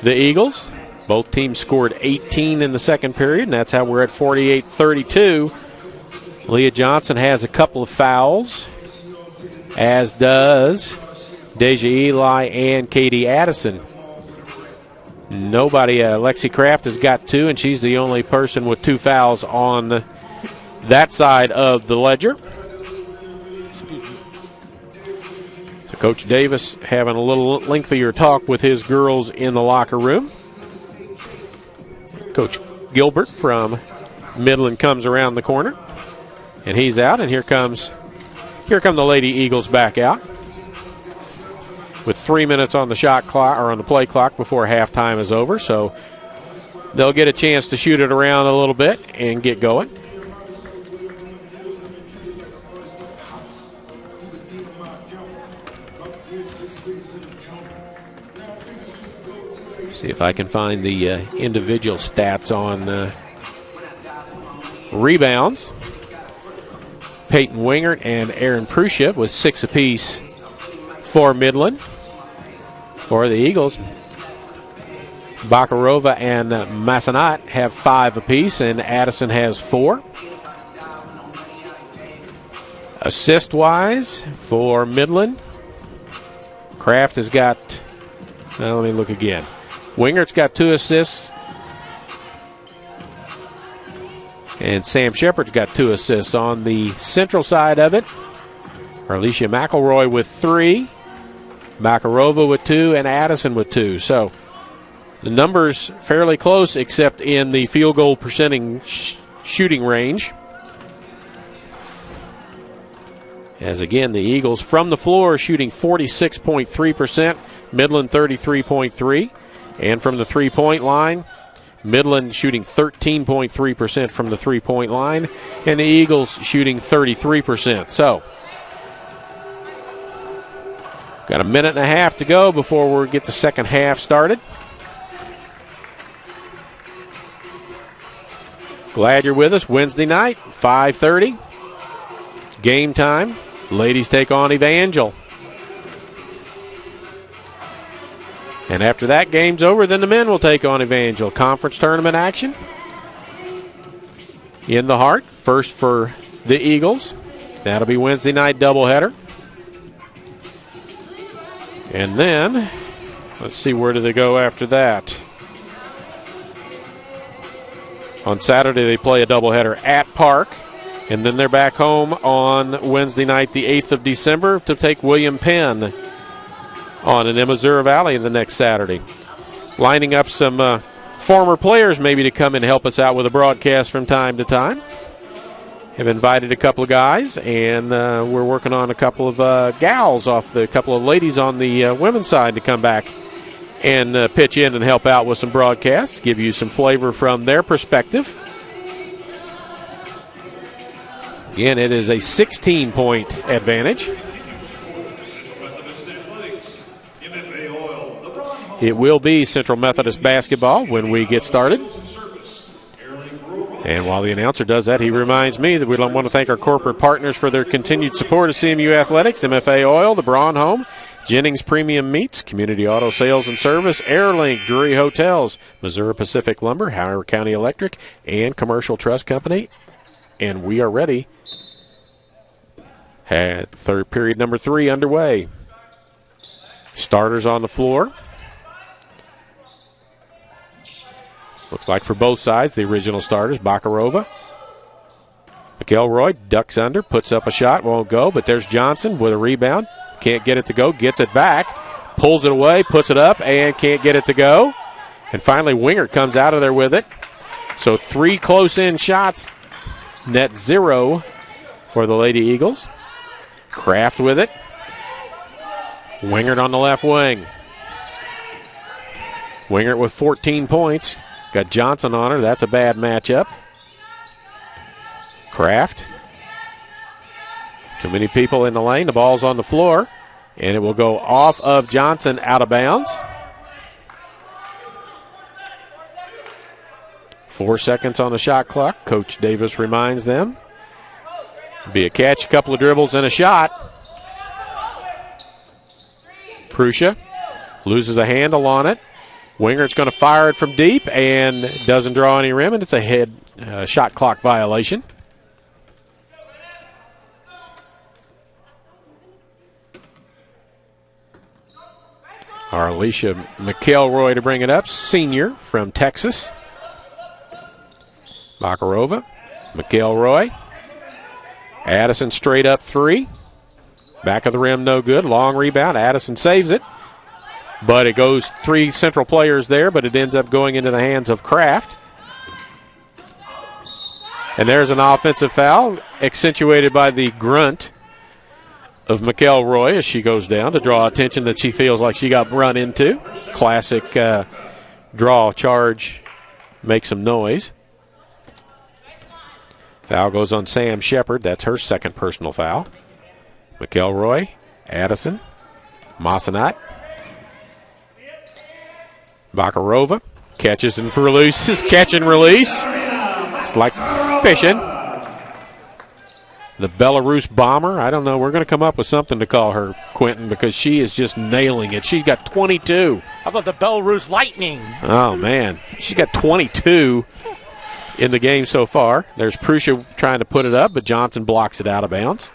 the Eagles. Both teams scored 18 in the second period, and that's how we're at 48-32. Leah Johnson has a couple of fouls, as does Deja Eli and Katie Addison. Lexi Kraft has got 2, and she's the only person with 2 fouls on that side of the ledger. So Coach Davis having a little lengthier talk with his girls in the locker room. Coach Gilbert from Midland comes around the corner, and he's out, and here come the Lady Eagles back out with 3 minutes on the shot clock, or on the play clock, before halftime is over. So they'll get a chance to shoot it around a little bit and get going. See if I can find the individual stats on rebounds. Peyton Wingert and Erin Prusia with 6 apiece for Midland. For the Eagles, Bakarova and Massonet have 5 apiece, and Addison has 4. Assist-wise for Midland, Kraft has got, let me look again. Wingert's got 2 assists, and Sam Shepard's got 2 assists. On the central side of it, Alicia McElroy with 3. Bakarova with 2, and Addison with 2. So the numbers fairly close, except in the field goal shooting range. As again, the Eagles from the floor shooting 46.3%, Midland 33.3%. And from the three-point line, Midland shooting 13.3% from the three-point line, and the Eagles shooting 33%. So got a minute and a half to go before we get the second half started. Glad you're with us. Wednesday night, 5:30. Game time. Ladies take on Evangel. And after that game's over, then the men will take on Evangel. Conference tournament action in the Heart. First for the Eagles. That'll be Wednesday night doubleheader. And then, let's see, where do they go after that? On Saturday, they play a doubleheader at Park. And then they're back home on Wednesday night, the 8th of December, to take William Penn on in Missouri Valley the next Saturday. Lining up some former players maybe to come and help us out with a broadcast from time to time. Have invited a couple of guys, and we're working on a couple of gals couple of ladies on the women's side to come back and pitch in and help out with some broadcasts, give you some flavor from their perspective. Again, it is a 16-point advantage. It will be Central Methodist basketball when we get started. And while the announcer does that, he reminds me that we want to thank our corporate partners for their continued support of CMU Athletics: MFA Oil, the Braun Home, Jennings Premium Meats, Community Auto Sales and Service, AirLink, Drury Hotels, Missouri Pacific Lumber, Howard County Electric, and Commercial Trust Company. And we are ready. Had third period number 3 underway. Starters on the floor. Looks like for both sides, the original starters, Bakarova. McElroy ducks under, puts up a shot, won't go, but there's Johnson with a rebound. Can't get it to go, gets it back, pulls it away, puts it up, and can't get it to go. And finally, Wingert comes out of there with it. So 3 close-in shots, net 0 for the Lady Eagles. Kraft with it. Wingert on the left wing. Wingert with 14 points. Got Johnson on her. That's a bad matchup. Kraft. Too many people in the lane. The ball's on the floor. And it will go off of Johnson, out of bounds. 4 seconds on the shot clock. Coach Davis reminds them. Be a catch, a couple of dribbles, and a shot. Prussia loses a handle on it. Wingert's going to fire it from deep and doesn't draw any rim, and it's a head shot clock violation. Our Alicia McElroy to bring it up, senior from Texas. Bakarova, McElroy. Addison straight up 3. Back of the rim, no good. Long rebound. Addison saves it. But it goes 3 Central players there, but it ends up going into the hands of Kraft. And there's an offensive foul, accentuated by the grunt of McElroy as she goes down to draw attention that she feels like she got run into. Classic draw charge, make some noise. Foul goes on Sam Shepard. That's her second personal foul. McElroy, Addison, Massenat. Bakarova catches and releases. Catch and release. It's like fishing. The Belarus Bomber. I don't know. We're going to come up with something to call her, Quentin, because she is just nailing it. She's got 22. How about the Belarus Lightning? Oh, man. She's got 22 in the game so far. There's Prussia trying to put it up, but Johnson blocks it out of bounds.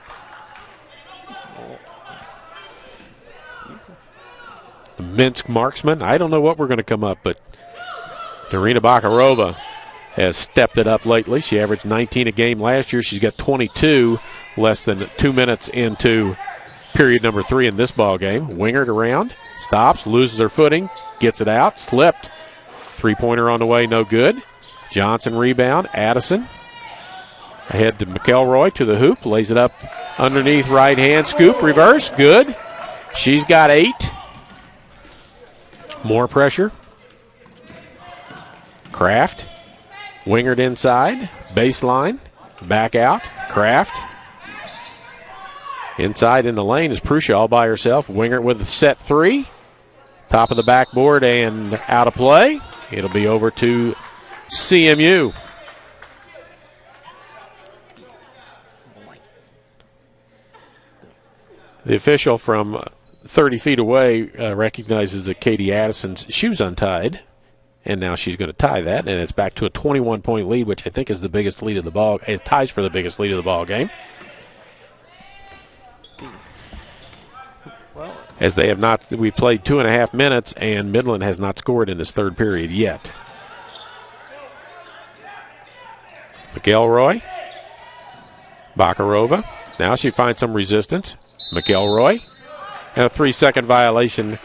The Minsk marksman. I don't know what we're going to come up, but Darina Bakarova has stepped it up lately. She averaged 19 a game last year. She's got 22 less than 2 minutes into period number 3 in this ball game. Wingert around, stops, loses her footing, gets it out, slipped. Three-pointer on the way, no good. Johnson rebound, Addison. Ahead to McElroy to the hoop, lays it up underneath right hand, scoop, reverse, good. She's got 8. More pressure. Kraft. Wingert inside. Baseline. Back out. Kraft. Inside in the lane is Prussia all by herself. Wingert with a set 3. Top of the backboard and out of play. It'll be over to CMU. The official from 30 feet away recognizes that Katie Addison's shoe's untied, and now she's going to tie that, and it's back to a 21-point lead, which I think is the biggest lead of the ball. It ties for the biggest lead of the ball game. As they have not, we played 2.5 minutes, and Midland has not scored in this third period yet. McElroy, Bakarova. Now she finds some resistance. McElroy. And a 3-second violation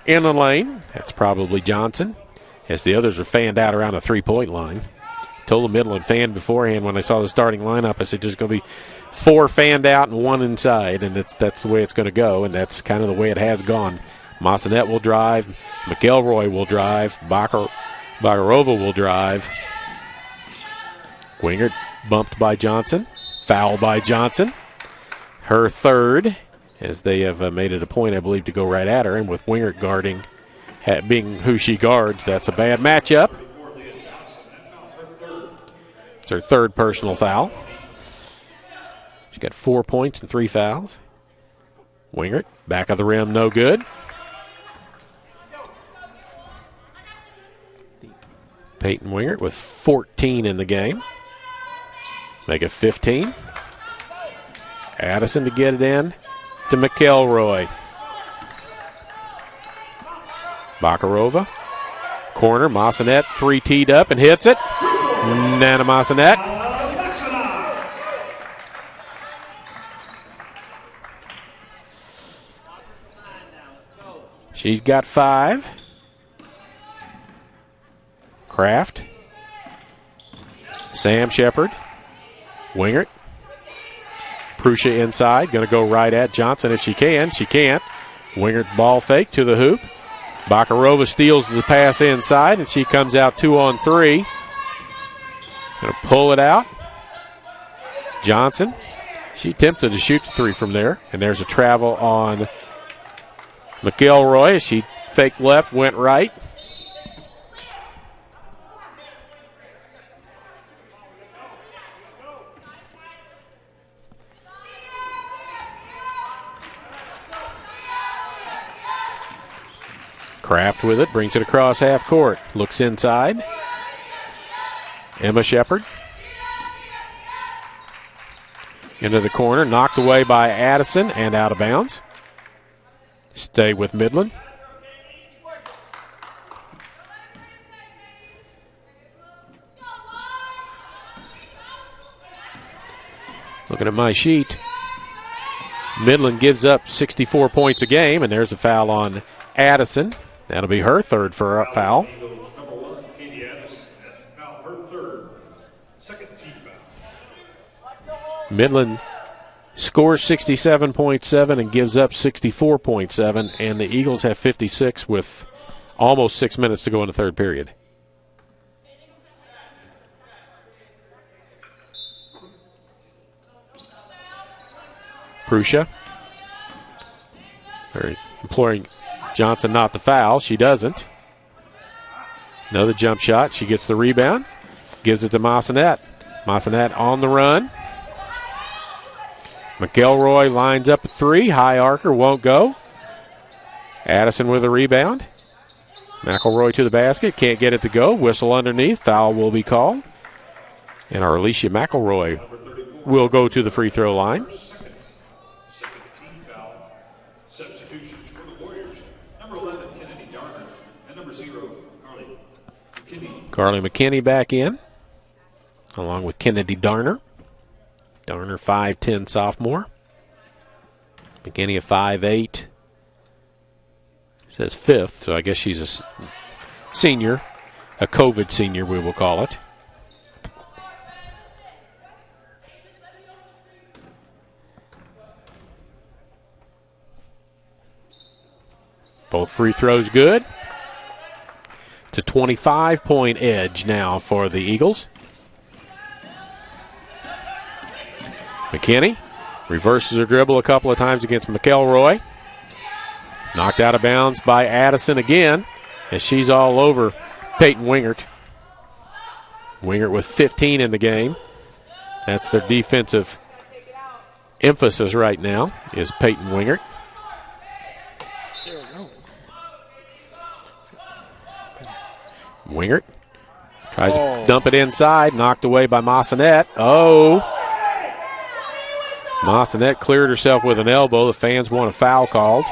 in the lane. That's probably Johnson, as the others are fanned out around the 3-point line. Told the Midland fan beforehand when I saw the starting lineup, I said there's going to be 4 fanned out and 1 inside, and that's the way it's going to go, and that's kind of the way it has gone. Massenet will drive. McElroy will drive. Bakarova will drive. Wingert bumped by Johnson. Foul by Johnson. Her third, as they have made it a point, I believe, to go right at her. And with Wingert guarding being who she guards, that's a bad matchup. It's her third personal foul. She's got 4 points and 3 fouls. Wingert, back of the rim, no good. Peyton Wingert with 14 in the game. Make it 15. Addison to get it in to McElroy. Bakarova. Corner, Massanet, 3 teed up and hits it. Nana Massanet. She's got 5. Kraft. Sam Shepard. Wingert. Prussia inside. Going to go right at Johnson if she can. She can't. Wingert ball fake to the hoop. Bakarova steals the pass inside, and she comes out 2-on-3. Going to pull it out. Johnson. She attempted to shoot the 3 from there, and there's a travel on McElroy. She faked left, went right. Kraft with it, brings it across half court. Looks inside. Emma Shepard. Into the corner, knocked away by Addison and out of bounds. Stay with Midland. Looking at my sheet, Midland gives up 64 points a game, and there's a foul on Addison. That'll be her third for a foul. Midland scores 67.7 and gives up 64.7, and the Eagles have 56 with almost 6 minutes to go in the third period. Prussia. They're imploring Johnson not to foul. She doesn't. Another jump shot. She gets the rebound. Gives it to Massanet. Massanet on the run. McElroy lines up a 3. High arcer won't go. Addison with a rebound. McElroy to the basket. Can't get it to go. Whistle underneath. Foul will be called. And our Alicia McElroy will go to the free throw line. Substitutions for the Warriors. Number 11, Kennedy Darner. And number 0, Carly McKinney. Carly McKinney back in, along with Kennedy Darner. Darner, 5'10", sophomore. McKinney, a 5'8". Says 5th, so I guess she's a senior, a COVID senior, we will call it. Both free throws good. It's a 25-point edge now for the Eagles. McKinney reverses her dribble a couple of times against McElroy. Knocked out of bounds by Addison again, as she's all over Peyton Wingert. Wingert with 15 in the game. That's their defensive emphasis right now, is Peyton Wingert. Wingert tries to dump it inside, knocked away by Massanet. Massanet cleared herself with an elbow. The fans want a foul called.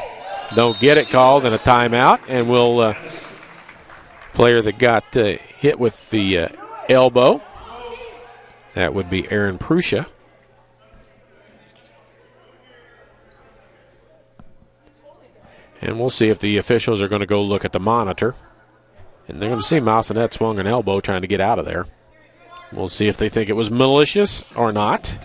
Don't get it called, and a timeout. And we'll player that got hit with the elbow. That would be Aaron Prussia. And we'll see if the officials are going to go look at the monitor. And they're going to see Massanet swung an elbow trying to get out of there. We'll see if they think it was malicious or not.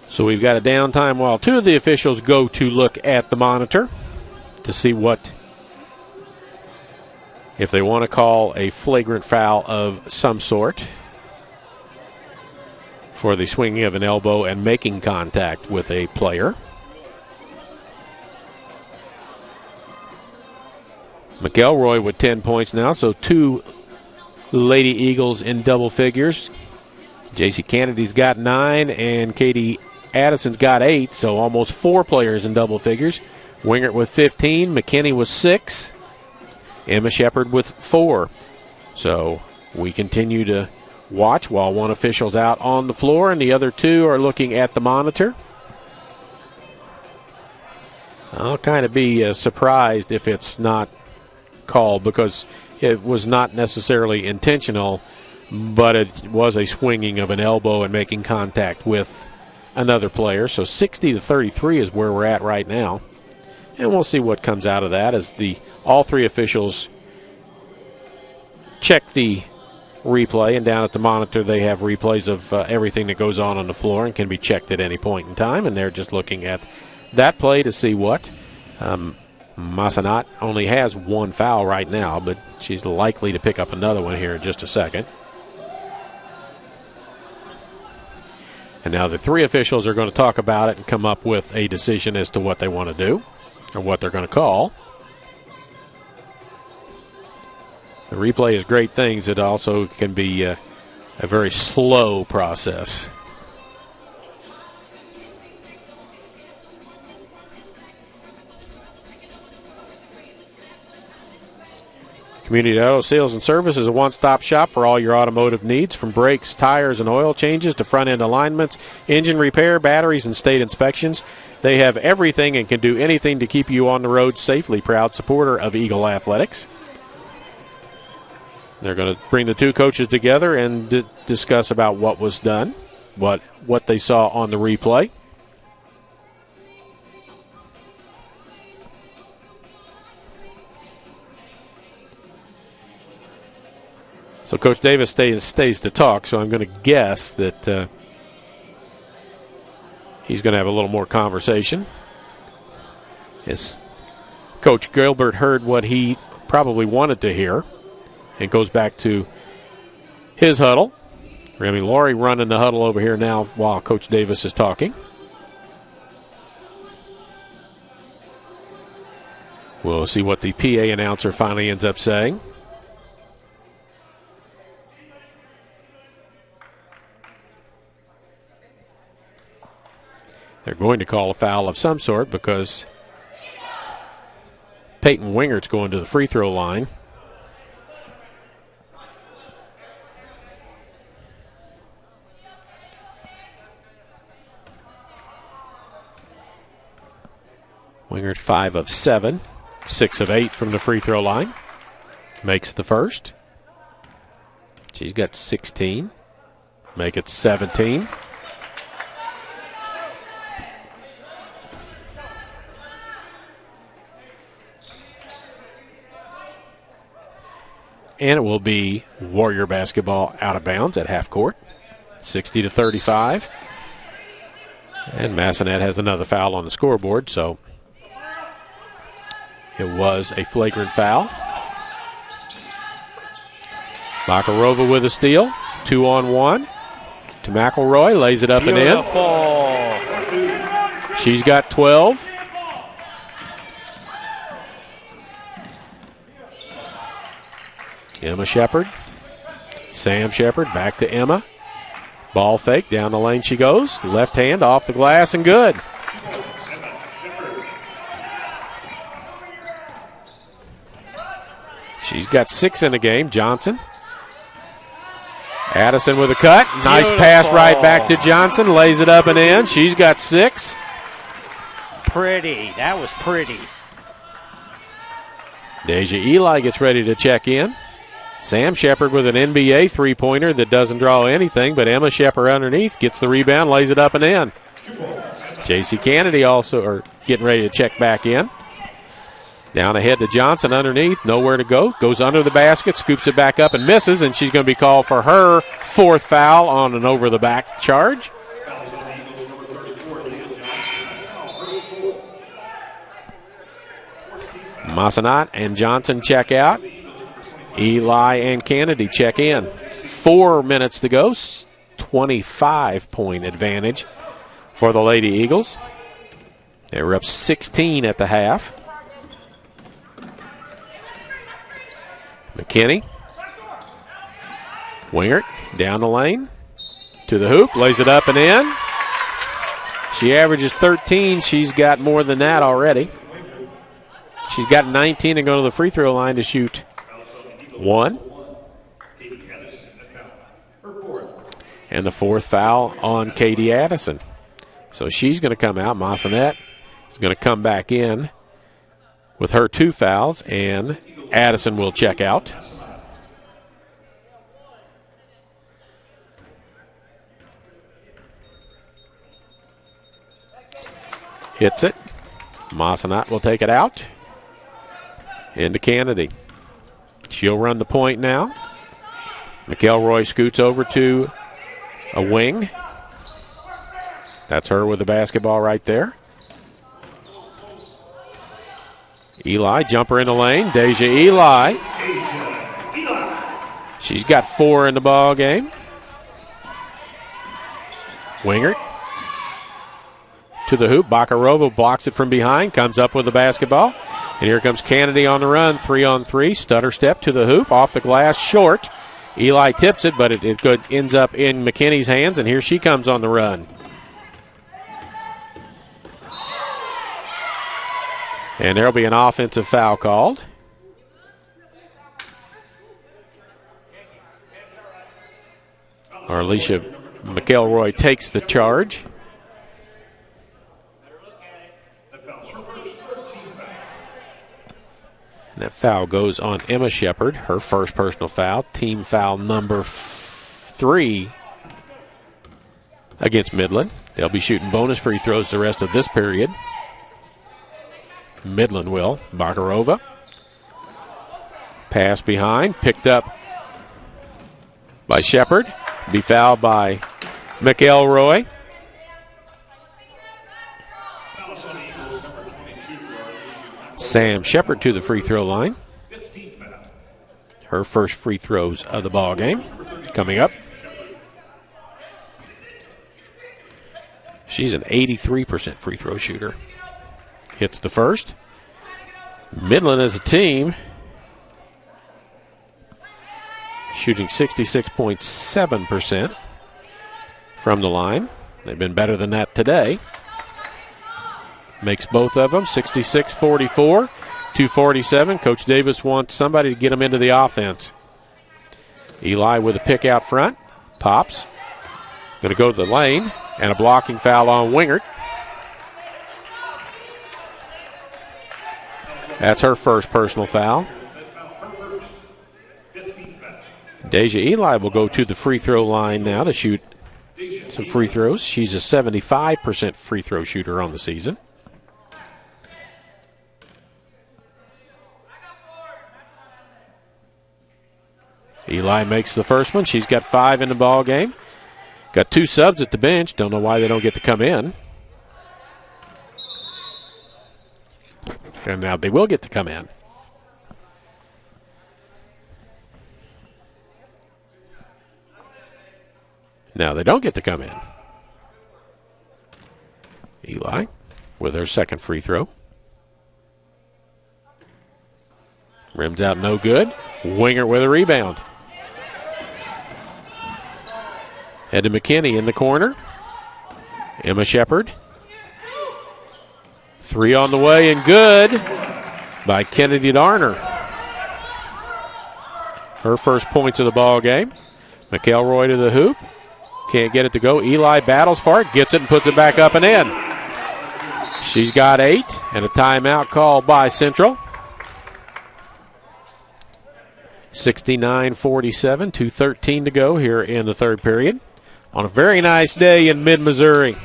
So we've got a downtime while two of the officials go to look at the monitor to see what if they want to call a flagrant foul of some sort for the swinging of an elbow and making contact with a player. McElroy with 10 points now, so 2 Lady Eagles in double figures. J.C. Kennedy's got 9, and Katie Addison's got 8, so almost 4 players in double figures. Wingert with 15, McKinney with 6, Emma Shepard with 4. So we continue to watch while one official's out on the floor and the other 2 are looking at the monitor. I'll kind of be surprised if it's not called, because it was not necessarily intentional, but it was a swinging of an elbow and making contact with another player. So 60-33 is where we're at right now. And we'll see what comes out of that as all 3 officials check the replay. And down at the monitor, they have replays of everything that goes on the floor and can be checked at any point in time. And they're just looking at that play to see what. Massanat only has 1 foul right now, but she's likely to pick up another one here in just a second. And now the 3 officials are going to talk about it and come up with a decision as to what they want to do or what they're going to call. The replay is great things. It also can be a very slow process. Community Auto Sales and Service is a one-stop shop for all your automotive needs, from brakes, tires, and oil changes to front-end alignments, engine repair, batteries, and state inspections. They have everything and can do anything to keep you on the road safely. Proud supporter of Eagle Athletics. They're going to bring the 2 coaches together and discuss about what was done, what they saw on the replay. So Coach Davis stays to talk, so I'm going to guess that he's going to have a little more conversation. As Coach Gilbert heard what he probably wanted to hear, and goes back to his huddle. Laurie running the huddle over here now while Coach Davis is talking. We'll see what the PA announcer finally ends up saying. They're going to call a foul of some sort because Peyton Wingert's going to the free throw line. Wingert 5 of 7, 6 of 8 from the free throw line. Makes the first. She's got 16. Make it 17. And it will be Warrior basketball out of bounds at half court. 60-35. And Massanet has another foul on the scoreboard, so it was a flagrant foul. Makarova with a steal. 2-on-1 to McElroy. Lays it up Beautiful. And in. She's got 12. Emma Shepard. Sam Shepard back to Emma. Ball fake. Down the lane she goes. Left hand off the glass and good. She's got 6 in the game. Johnson. Addison with a cut. Nice pass right back to Johnson. Lays it up and in. She's got 6. Pretty. That was pretty. Deja Eli gets ready to check in. Sam Shepard with an NBA three-pointer that doesn't draw anything, but Emma Shepard underneath gets the rebound, lays it up and in. J.C. Kennedy also getting ready to check back in. Down ahead to Johnson underneath, nowhere to go. Goes under the basket, scoops it back up and misses, and she's going to be called for her 4th foul on an over-the-back charge. Massanat and Johnson check out. Eli and Kennedy check in. 4 minutes to go. 25-point advantage for the Lady Eagles. They were up 16 at the half. McKinney. Wingert down the lane to the hoop. Lays it up and in. She averages 13. She's got more than that already. She's got 19 and going to the free throw line to shoot 1. And the 4th foul on Katie Addison. So she's going to come out. Massanet is going to come back in with her 2 fouls, and Addison will check out. Hits it. Massanet will take it out. Into Kennedy. She'll run the point now. McElroy scoots over to a wing. That's her with the basketball right there. Eli, jumper in the lane. Deja Eli. She's got 4 in the ball game. Wingert to the hoop. Bakarova blocks it from behind. Comes up with the basketball. And here comes Kennedy on the run. 3-on-3. Stutter step to the hoop. Off the glass. Short. Eli tips it, but it ends up in McKinney's hands. And here she comes on the run. And there will be an offensive foul called. Alicia McElroy takes the charge. And that foul goes on Emma Shepard, her first personal foul, team foul number 3 against Midland. They'll be shooting bonus free throws the rest of this period. Midland will. Bakarova. Pass behind. Picked up by Shepard. Be fouled by McElroy. Sam Shepard to the free throw line. Her first free throws of the ball game coming up. She's an 83% free throw shooter. Hits the first. Midland as a team shooting 66.7% from the line. They've been better than that today. Makes both of them 66-44, 247. Coach Davis wants somebody to get them into the offense. Eli with a pick out front. Pops. Going to go to the lane. And a blocking foul on Wingert. That's her first personal foul. Deja Eli will go to the free throw line now to shoot some free throws. She's a 75% free throw shooter on the season. Eli makes the first one. She's got 5 in the ball game. Got 2 subs at the bench. Don't know why they don't get to come in. And now they will get to come in. Now they don't get to come in. Eli with her second free throw. Rims out no good. Wingert with a rebound. Head to McKinney in the corner. Emma Shepard. 3 on the way and good by Kennedy Darner. Her first points of the ball game. McElroy to the hoop. Can't get it to go. Eli battles for it. Gets it and puts it back up and in. She's got 8 and a timeout called by Central. 69-47, 2:13 to go here in the third period. On a very nice day in mid-Missouri.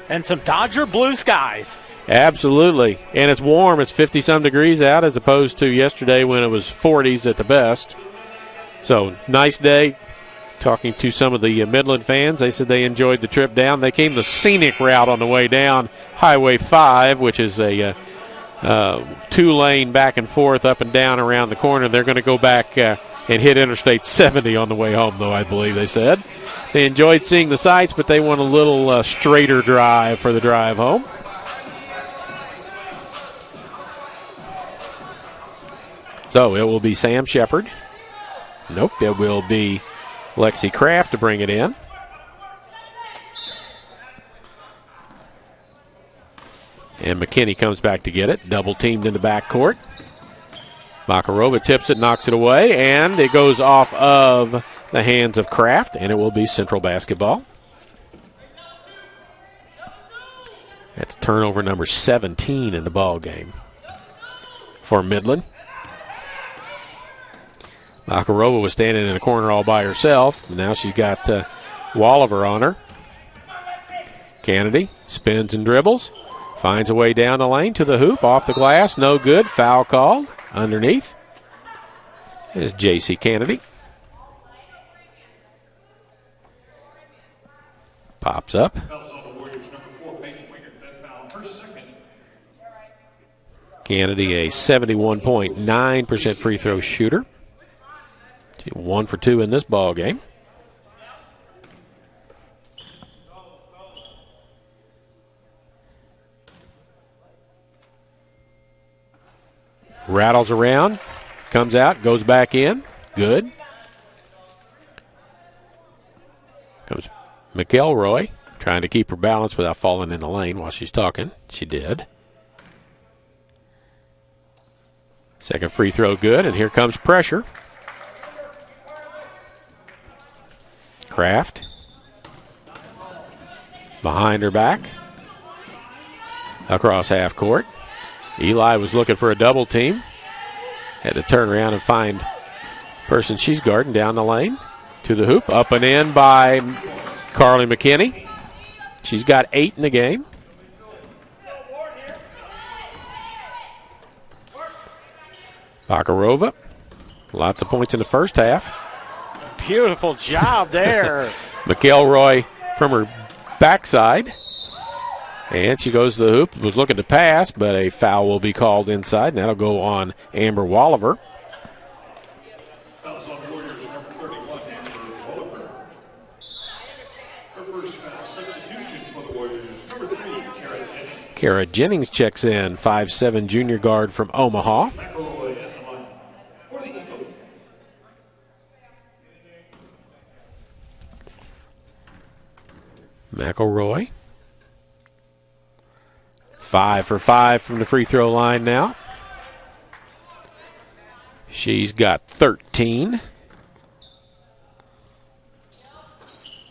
And some Dodger blue skies. Absolutely. And it's warm. It's 50-some degrees out as opposed to yesterday when it was 40s at the best. So, nice day. Talking to some of the Midland fans, they said they enjoyed the trip down. They came the scenic route on the way down, Highway 5, which is a two-lane back and forth, up and down around the corner. They're going to go back and hit Interstate 70 on the way home, though, I believe they said. They enjoyed seeing the sights, but they want a little straighter drive for the drive home. So it will be Sam Shepard. Nope, it will be Lexi Kraft to bring it in. And McKinney comes back to get it. Double teamed in the backcourt. Makarova tips it, knocks it away, and it goes off of the hands of Kraft, and it will be Central basketball. That's turnover number 17 in the ball game for Midland. Makarova was standing in a corner all by herself. Now she's got Walliver on her. Kennedy spins and dribbles. Finds a way down the lane to the hoop. Off the glass. No good. Foul called. Underneath is J.C. Kennedy. Pops up. Kennedy, a 71.9% free throw shooter. 1 for 2 in this ball game. Rattles around, comes out, goes back in. Good. Comes McElroy, trying to keep her balance without falling in the lane while she's talking. She did. Second free throw good, and here comes pressure. Kraft. Behind her back. Across half court. Eli was looking for a double team. Had to turn around and find person she's guarding down the lane. To the hoop. Up and in by Carly McKinney. She's got 8 in the game. Bakarova. Lots of points in the first half. Beautiful job there. McElroy from her backside. And she goes to the hoop. Was looking to pass, but a foul will be called inside. And that'll go on Amber Walliver. Fouls on Warriors number 31, Amber Walliver. Her first foul substitution for the Warriors, number 3, Kara Jennings. Kara Jennings checks in, 5'7" junior guard from Omaha. McElroy at the line for the Eagles. McElroy. 5 for 5 from the free throw line now. She's got 13.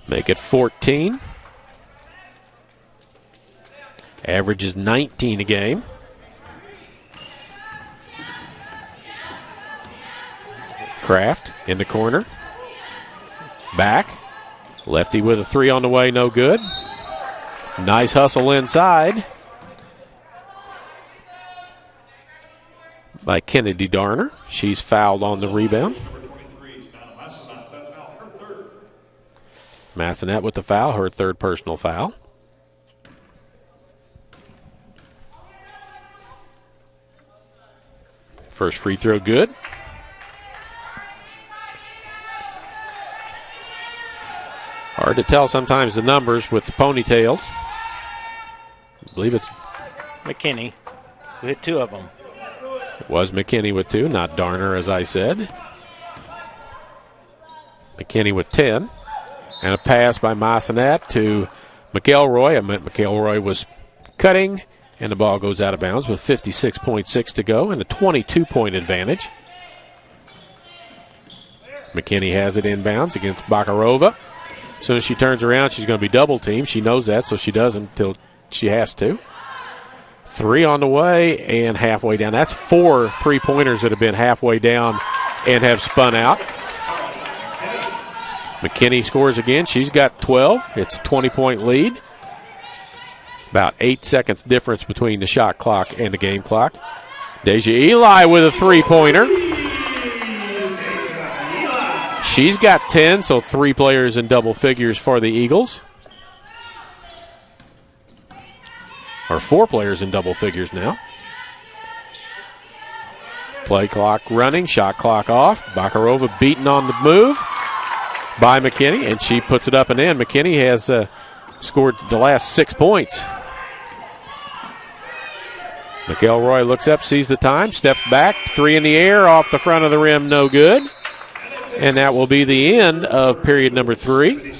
Make it 14. Average is 19 a game. Kraft in the corner. Back. Lefty with a 3 on the way, no good. Nice hustle inside by Kennedy Darner. She's fouled on the rebound. Massanet with the foul, her third personal foul. First free throw good. Hard to tell sometimes the numbers with the ponytails. I believe it's McKinney. We hit 2 of them. It was McKinney with 2, not Darner, as I said. McKinney with 10. And a pass by Massanet to McElroy. I meant McElroy was cutting, and the ball goes out of bounds with 56.6 to go and a 22-point advantage. McKinney has it inbounds against Bakarova. As soon as she turns around, she's going to be double-teamed. She knows that, so she doesn't until she has to. 3 on the way and halfway down. That's 4 3-pointers that have been halfway down and have spun out. McKinney scores again. She's got 12. It's a 20-point lead. About 8 seconds difference between the shot clock and the game clock. Deja Eli with a 3-pointer. She's got 10, so 3 players in double figures for the Eagles. Or 4 players in double figures now. Play clock running, shot clock off. Bakarova beaten on the move by McKinney, and she puts it up and in. McKinney has scored the last 6 points. McElroy looks up, sees the time, steps back, three in the air, off the front of the rim, no good. And that will be the end of period number 3.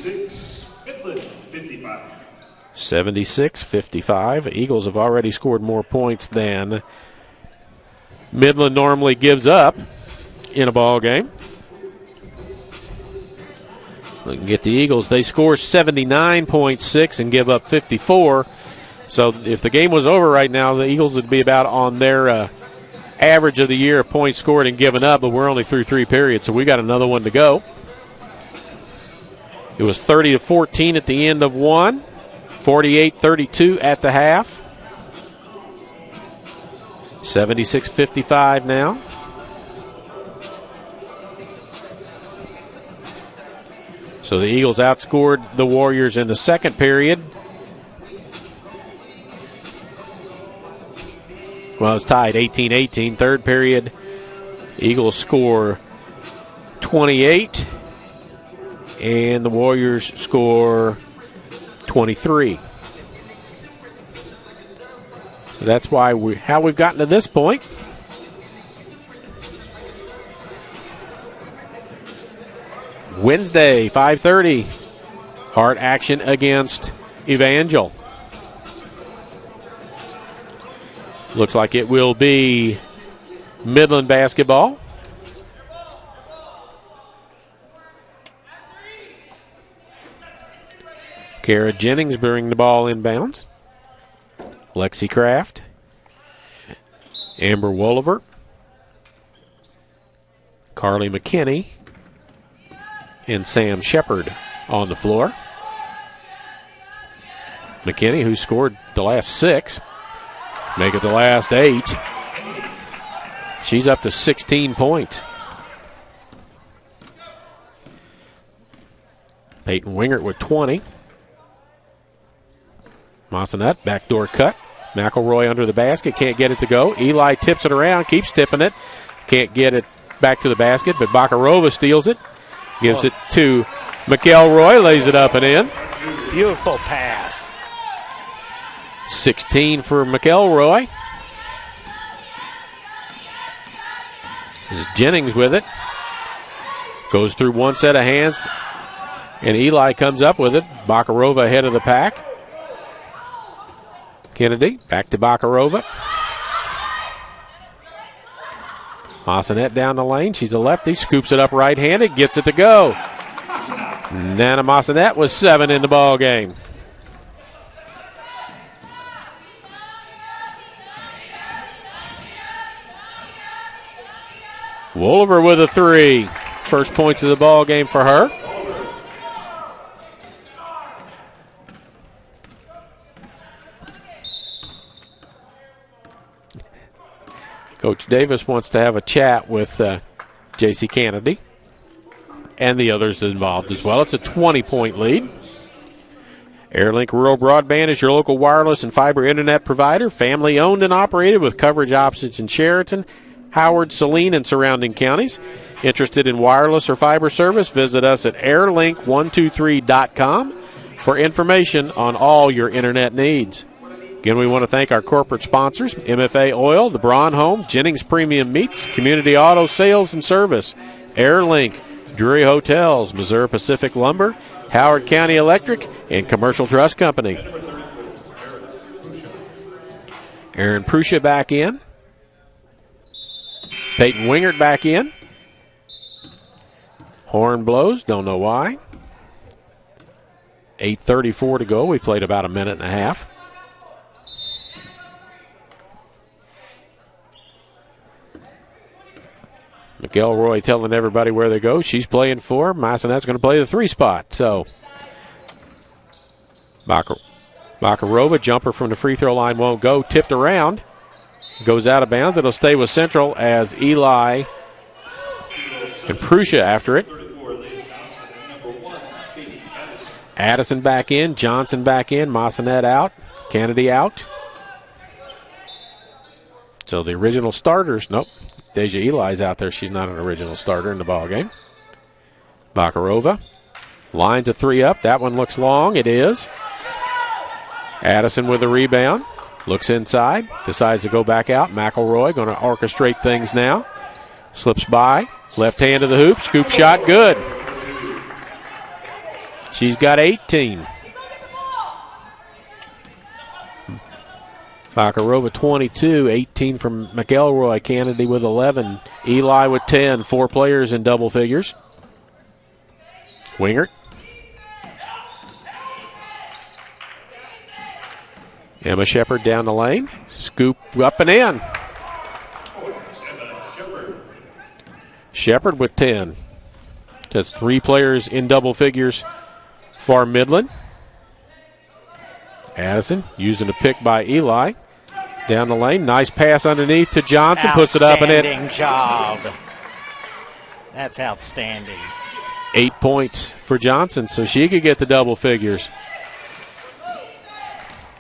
76-55. Eagles have already scored more points than Midland normally gives up in a ball game. We can get the Eagles. They score 79.6 and give up 54. So if the game was over right now, the Eagles would be about on their average of the year of points scored and given up, but we're only through 3 periods, so we got another one to go. It was 30-14 at the end of one, 48-32 at the half. 76-55 now. So the Eagles outscored the Warriors in the second period. Well, it's tied 18-18. Third period, Eagles score 28, and the Warriors score 23. So that's why how we've gotten to this point. Wednesday, 5:30, Hart action against Evangel. Looks like it will be Midland basketball. Kara Jennings bringing the ball inbounds. Lexi Kraft. Amber Wolliver. Carly McKinney. And Sam Shepard on the floor. McKinney, who scored the last 6, make it the last 8. She's up to 16 points. Peyton Wingert with 20. Massanet, backdoor cut. McElroy under the basket, can't get it to go. Eli tips it around, keeps tipping it. Can't get it back to the basket, but Bakarova steals it. Gives it to McElroy, lays it up and in. Beautiful pass. 16 for McElroy. This is Jennings with it. Goes through one set of hands, and Eli comes up with it. Bakarova ahead of the pack. Kennedy, back to Bakarova. Massanet down the lane. She's a lefty. Scoops it up right-handed. Gets it to go. Nana Massanet was 7 in the ball game. Wolliver with a 3. First points of the ball game for her. Coach Davis wants to have a chat with J.C. Kennedy and the others involved as well. It's a 20-point lead. Airlink Rural Broadband is your local wireless and fiber internet provider, family-owned and operated with coverage options in Sheraton, Howard, Saline, and surrounding counties. Interested in wireless or fiber service? Visit us at airlink123.com for information on all your internet needs. Again, we want to thank our corporate sponsors, MFA Oil, the Braun Home, Jennings Premium Meats, Community Auto Sales and Service, Airlink, Drury Hotels, Missouri Pacific Lumber, Howard County Electric, and Commercial Trust Company. Aaron Prussia back in. Peyton Wingert back in. Horn blows, don't know why. 8:34 to go. We played about a minute and a half. McElroy telling everybody where they go. She's playing 4. Massanet's going to play the 3 spot. So, Bakarova, jumper from the free throw line won't go. Tipped around. Goes out of bounds. It'll stay with Central as Eli and Prussia after it. Addison back in. Johnson back in. Massanet out. Kennedy out. So the original starters, nope. Deja Eli's out there. She's not an original starter in the ballgame. Bakarova lines a 3 up. That one looks long. It is. Addison with a rebound. Looks inside. Decides to go back out. McElroy going to orchestrate things now. Slips by. Left hand to the hoop. Scoop shot. Good. She's got 18. Bakarova 22, 18 from McElroy. Kennedy with 11. Eli with 10. 4 players in double figures. Wingert. Emma Shepard down the lane. Scoop up and in. Shepard with 10. That's 3 players in double figures for Midland. Addison using a pick by Eli. Down the lane. Nice pass underneath to Johnson. Puts it up and in. Outstanding job. That's outstanding. 8 points for Johnson, so she could get the double figures.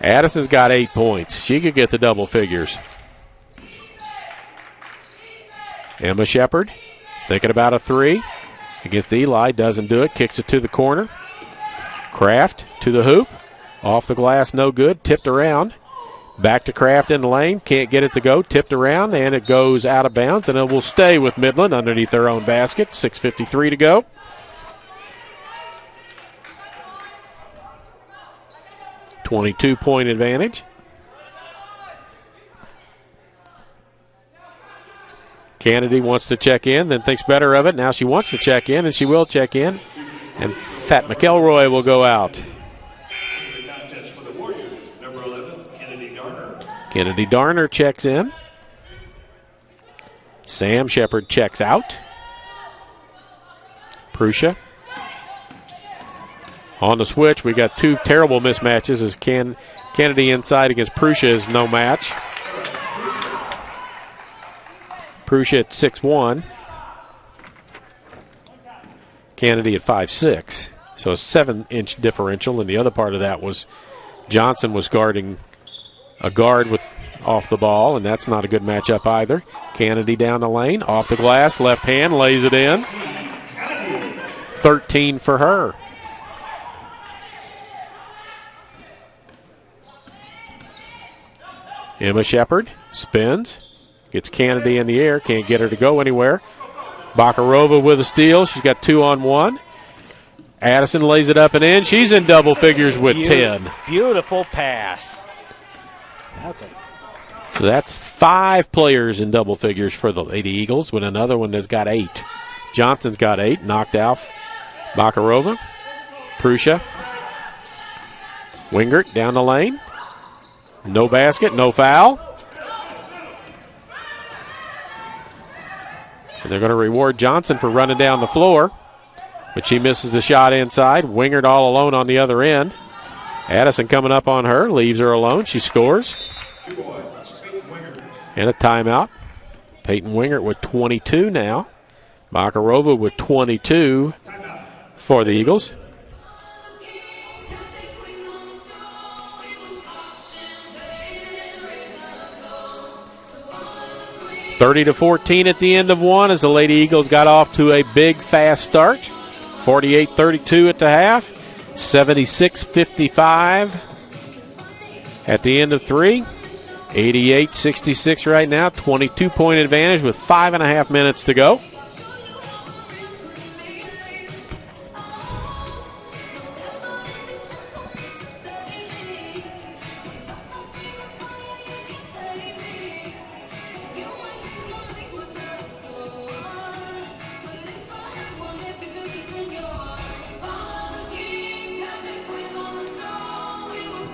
Addison's got 8 points. She could get the double figures. Emma Shepard thinking about a 3 against Eli. Doesn't do it. Kicks it to the corner. Kraft to the hoop. Off the glass, no good. Tipped around. Back to Kraft in the lane. Can't get it to go. Tipped around, and it goes out of bounds, and it will stay with Midland underneath their own basket. 6:53 to go. .22 advantage. Kennedy wants to check in, then thinks better of it. Now she wants to check in, and she will check in. And Fat McElroy will go out. Kennedy Darner checks in. Sam Shepard checks out. Prussia. On the switch, we got 2 terrible mismatches as Kennedy inside against Prussia is no match. Prussia at 6'1". Kennedy at 5'6". So a 7-inch differential, and the other part of that was Johnson was guarding a guard with off the ball, and that's not a good matchup either. Kennedy down the lane, off the glass, left hand, lays it in. 13 for her. Emma Shepard spins, gets Kennedy in the air, can't get her to go anywhere. Bakarova with a steal. She's got 2 on 1. Addison lays it up and in. She's in double figures with 10. Beautiful pass. So that's 5 players in double figures for the Lady Eagles, with another one that's got 8. Johnson's got 8, knocked out Bakarova. Prussia. Wingert down the lane. No basket, no foul. And they're going to reward Johnson for running down the floor, but she misses the shot inside. Wingert all alone on the other end. Addison coming up on her, leaves her alone. She scores. And a timeout. Peyton Wingert with 22 now. Bakarova with 22 for the Eagles. (30-14) at the end of one as the Lady Eagles got off to a big, fast start. 48-32 at the half. 76-55 at the end of 3. 88-66 right now. 22-point advantage with 5.5 minutes to go.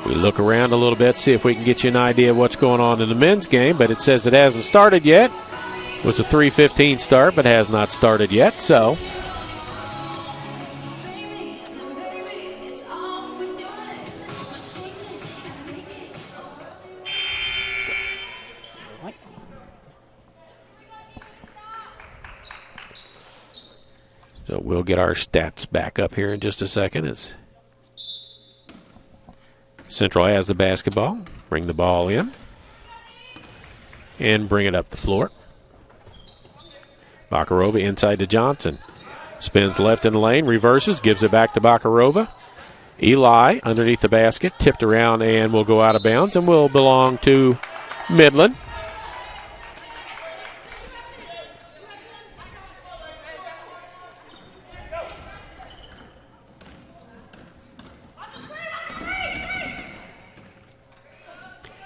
We look around a little bit, see if we can get you an idea of what's going on in the men's game, but it says it hasn't started yet. It was a 3:15 start, but has not started yet, so. So we'll get our stats back up here in just a second. It's Central has the basketball. Bring the ball in and bring it up the floor. Bakarova inside to Johnson. Spins left in the lane, reverses, gives it back to Bakarova. Eli underneath the basket, tipped around and will go out of bounds and will belong to Midland.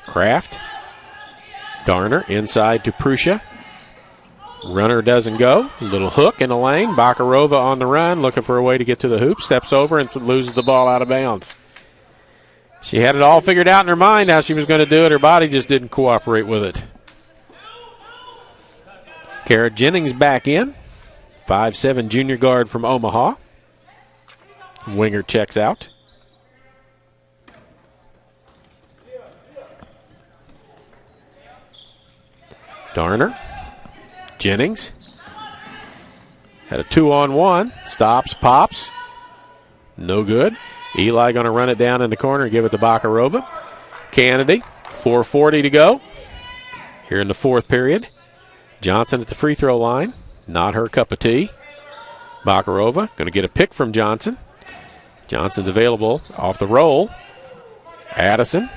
Kraft. Darner inside to Prussia. Runner doesn't go. Little hook in the lane. Bakarova on the run, looking for a way to get to the hoop. Steps over and loses the ball out of bounds. She had it all figured out in her mind how she was going to do it. Her body just didn't cooperate with it. Kara Jennings back in. 5'7" junior guard from Omaha. Winger checks out. Darner. Jennings. Had a 2-on-1. Stops, pops. No good. Eli going to run it down in the corner and give it to Bakarova. Kennedy. 4:40 to go here in the fourth period. Johnson at the free throw line. Not her cup of tea. Bakarova going to get a pick from Johnson. Johnson's available off the roll. Addison.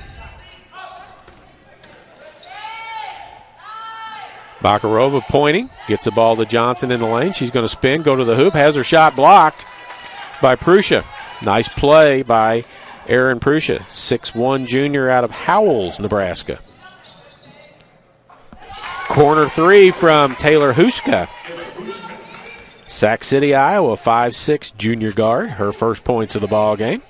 Bakarova pointing, gets the ball to Johnson in the lane. She's going to spin, go to the hoop, has her shot blocked by Prussia. Nice play by Aaron Prussia, 6'1" junior out of Howells, Nebraska. Corner three from Taylor Huska. Sac City, Iowa, 5'6" junior guard, her first points of the ball game.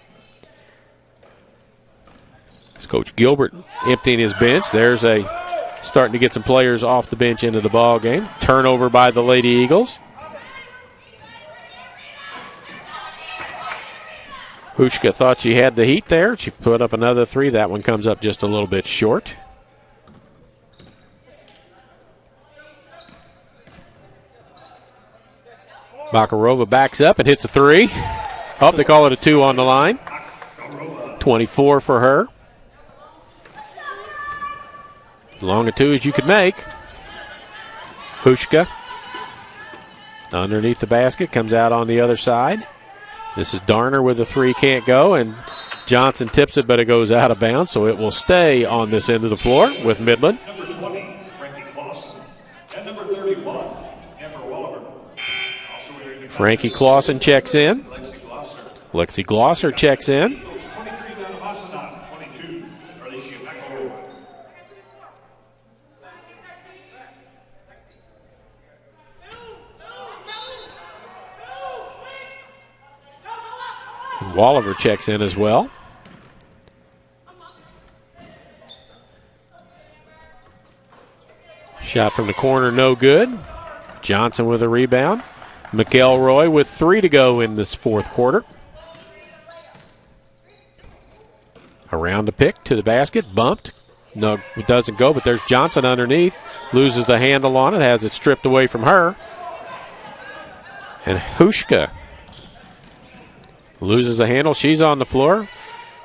It's Coach Gilbert emptying his bench. There's starting to get some players off the bench into the ball game. Turnover by the Lady Eagles. Hushka thought she had the heat there. She put up another three. That one comes up just a little bit short. Bakarova backs up and hits a three. Oh, they call it a 2 on the line. 24 for her. As long a 2 as you could make. Hushka underneath the basket, comes out on the other side. This is Darner with a 3, can't go, and Johnson tips it, but it goes out of bounds, so it will stay on this end of the floor with Midland. Number 20, Frankie Clausen. And number 31, Amber Walliver. Frankie Clausen checks in. Lexi Glosser checks in. Walliver checks in as well. Shot from the corner, no good. Johnson with a rebound. McElroy with 3 to go in this fourth quarter. Around the pick to the basket, bumped. No, it doesn't go, but there's Johnson underneath. Loses the handle on it, has it stripped away from her. And Hushka loses the handle. She's on the floor.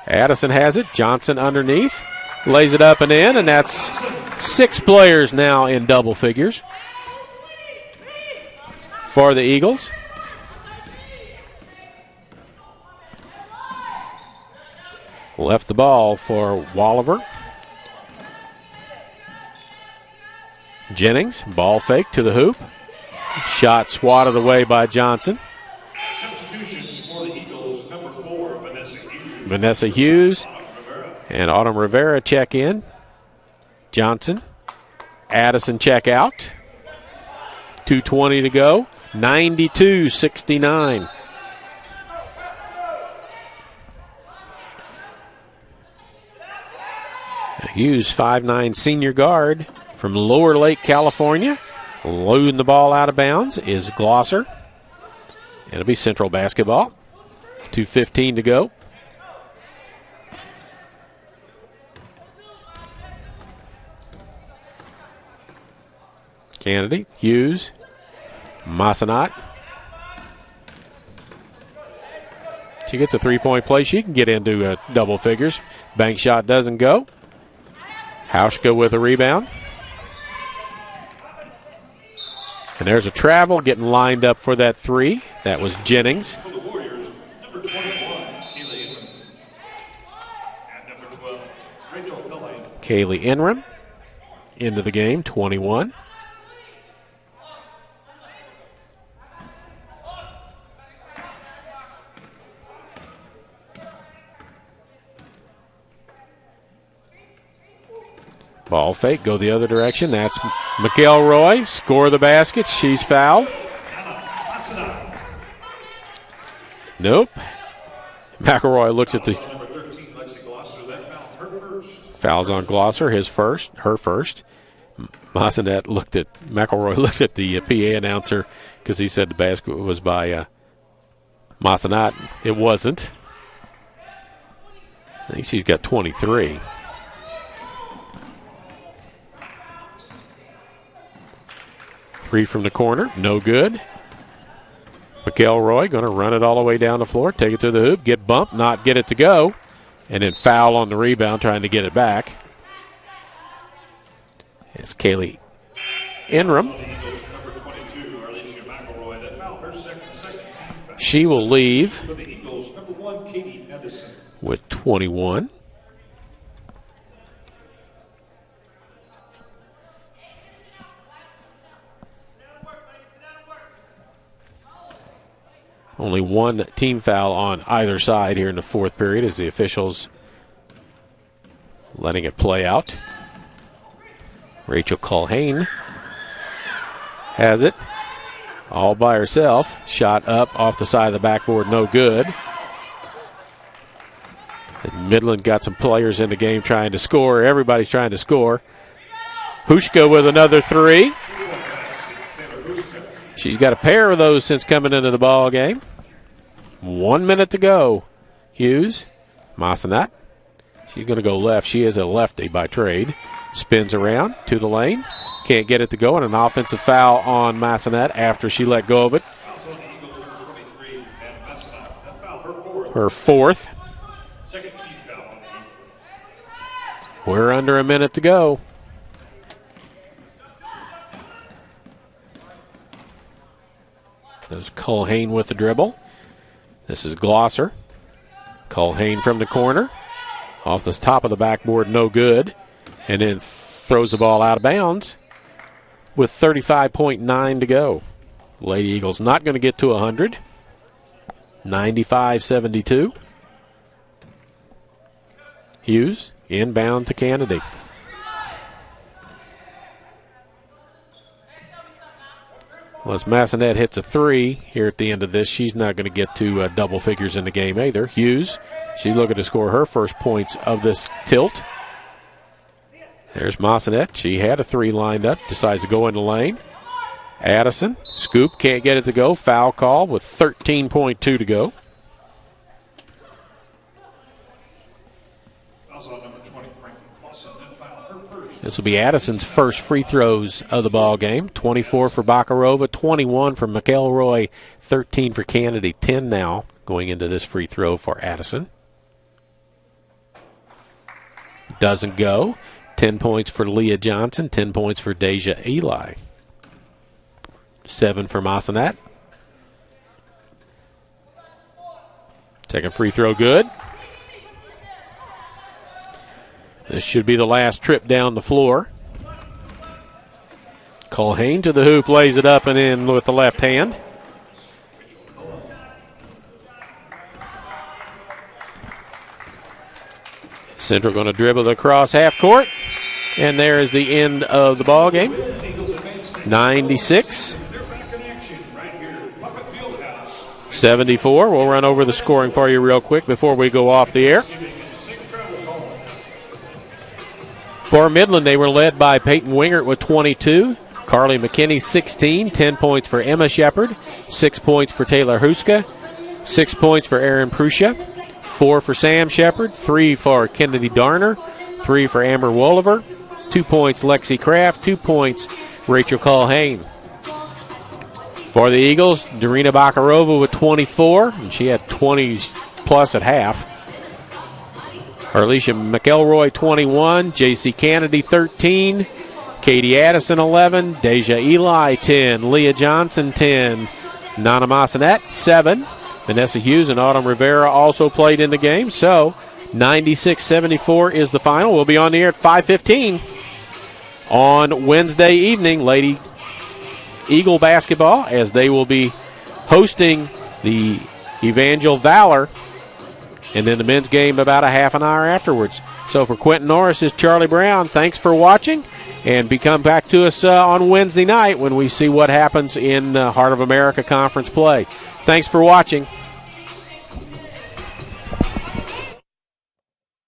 Addison has it. Johnson underneath. Lays it up and in, and that's 6 players now in double figures for the Eagles. Left the ball for Walliver. Jennings, ball fake to the hoop. Shot swatted away by Johnson. Substitutions for the Eagles, number 4, Vanessa Hughes and Autumn Rivera check in. Johnson. Addison check out. 2:20 to go. 92-69. Hughes, 5'9" senior guard from Lower Lake, California. Loading the ball out of bounds is Glosser. It'll be Central basketball. 2:15 to go. Kennedy, Hughes, Massanat. She gets a 3-point play. She can get into double figures. Bank shot doesn't go. Hauschka with a rebound. And there's a travel getting lined up for that three. That was Jennings. For the Warriors, number 21, Kaylee Ingram. And number 12, Rachel Pillay. Kaylee Inram into the game, 21. Ball fake, go the other direction. That's McElroy. Score the basket. She's fouled. Nope. McElroy looks at the fouls on Glosser, her first. McElroy looked at the PA announcer because he said the basket was by Massanat. It wasn't. I think she's got 23. Three from the corner, no good. McElroy going to run it all the way down the floor, take it to the hoop, get bumped, not get it to go, and then foul on the rebound trying to get it back. It's Kaylee Inram. She will leave with 21. Only one team foul on either side here in the fourth period as the officials letting it play out. Rachel Culhane has it all by herself. Shot up off the side of the backboard, no good. And Midland got some players in the game trying to score. Everybody's trying to score. Hushka with another three. She's got a pair of those since coming into the ball game. 1 minute to go. Hughes, Massanat. She's going to go left. She is a lefty by trade. Spins around to the lane. Can't get it to go, and an offensive foul on Massanat after she let go of it. Her fourth. We're under a minute to go. There's Culhane with the dribble. This is Glosser. Culhane from the corner. Off the top of the backboard, no good. And then throws the ball out of bounds with 35.9 to go. Lady Eagles not going to get to 100. 95-72. Hughes inbound to Kennedy. Unless Massanet hits a three here at the end of this, she's not going to get to double figures in the game either. Hughes, she's looking to score her first points of this tilt. There's Massanet. She had a three lined up, decides to go in the lane. Addison, scoop, can't get it to go. Foul call with 13.2 to go. This will be Addison's first free throws of the ball game. 24 for Bakarova, 21 for McElroy, 13 for Kennedy. 10 now going into this free throw for Addison. Doesn't go. 10 points for Leah Johnson, 10 points for Deja Eli. 7 for Massanat. Second free throw good. This should be the last trip down the floor. Culhane to the hoop, lays it up and in with the left hand. Central going to dribble it across half court. And there is the end of the ball game. 96-74. We'll run over the scoring for you real quick before we go off the air. For Midland, they were led by Peyton Wingert with 22. Carly McKinney, 16. 10 points for Emma Shepard. 6 points for Taylor Huska. 6 points for Erin Prusha. 4 for Sam Shepard. 3 for Kennedy Darner. 3 for Amber Wolliver. 2 points Lexi Kraft. 2 points Rachel Culhane. For the Eagles, Darina Bakarova with 24. And she had 20 plus at half. Arlisha McElroy, 21. J.C. Kennedy, 13. Katie Addison, 11. Deja Eli, 10. Leah Johnson, 10. Nana Massanet, 7. Vanessa Hughes and Autumn Rivera also played in the game. So 96-74 is the final. We'll be on the air at 5:15 on Wednesday evening. Lady Eagle basketball, as they will be hosting the Evangel Valor, and then the men's game about a half an hour afterwards. So for Quentin Norris is Charlie Brown. Thanks for watching, and come back to us on Wednesday night when we see what happens in Heart of America Conference play. Thanks for watching.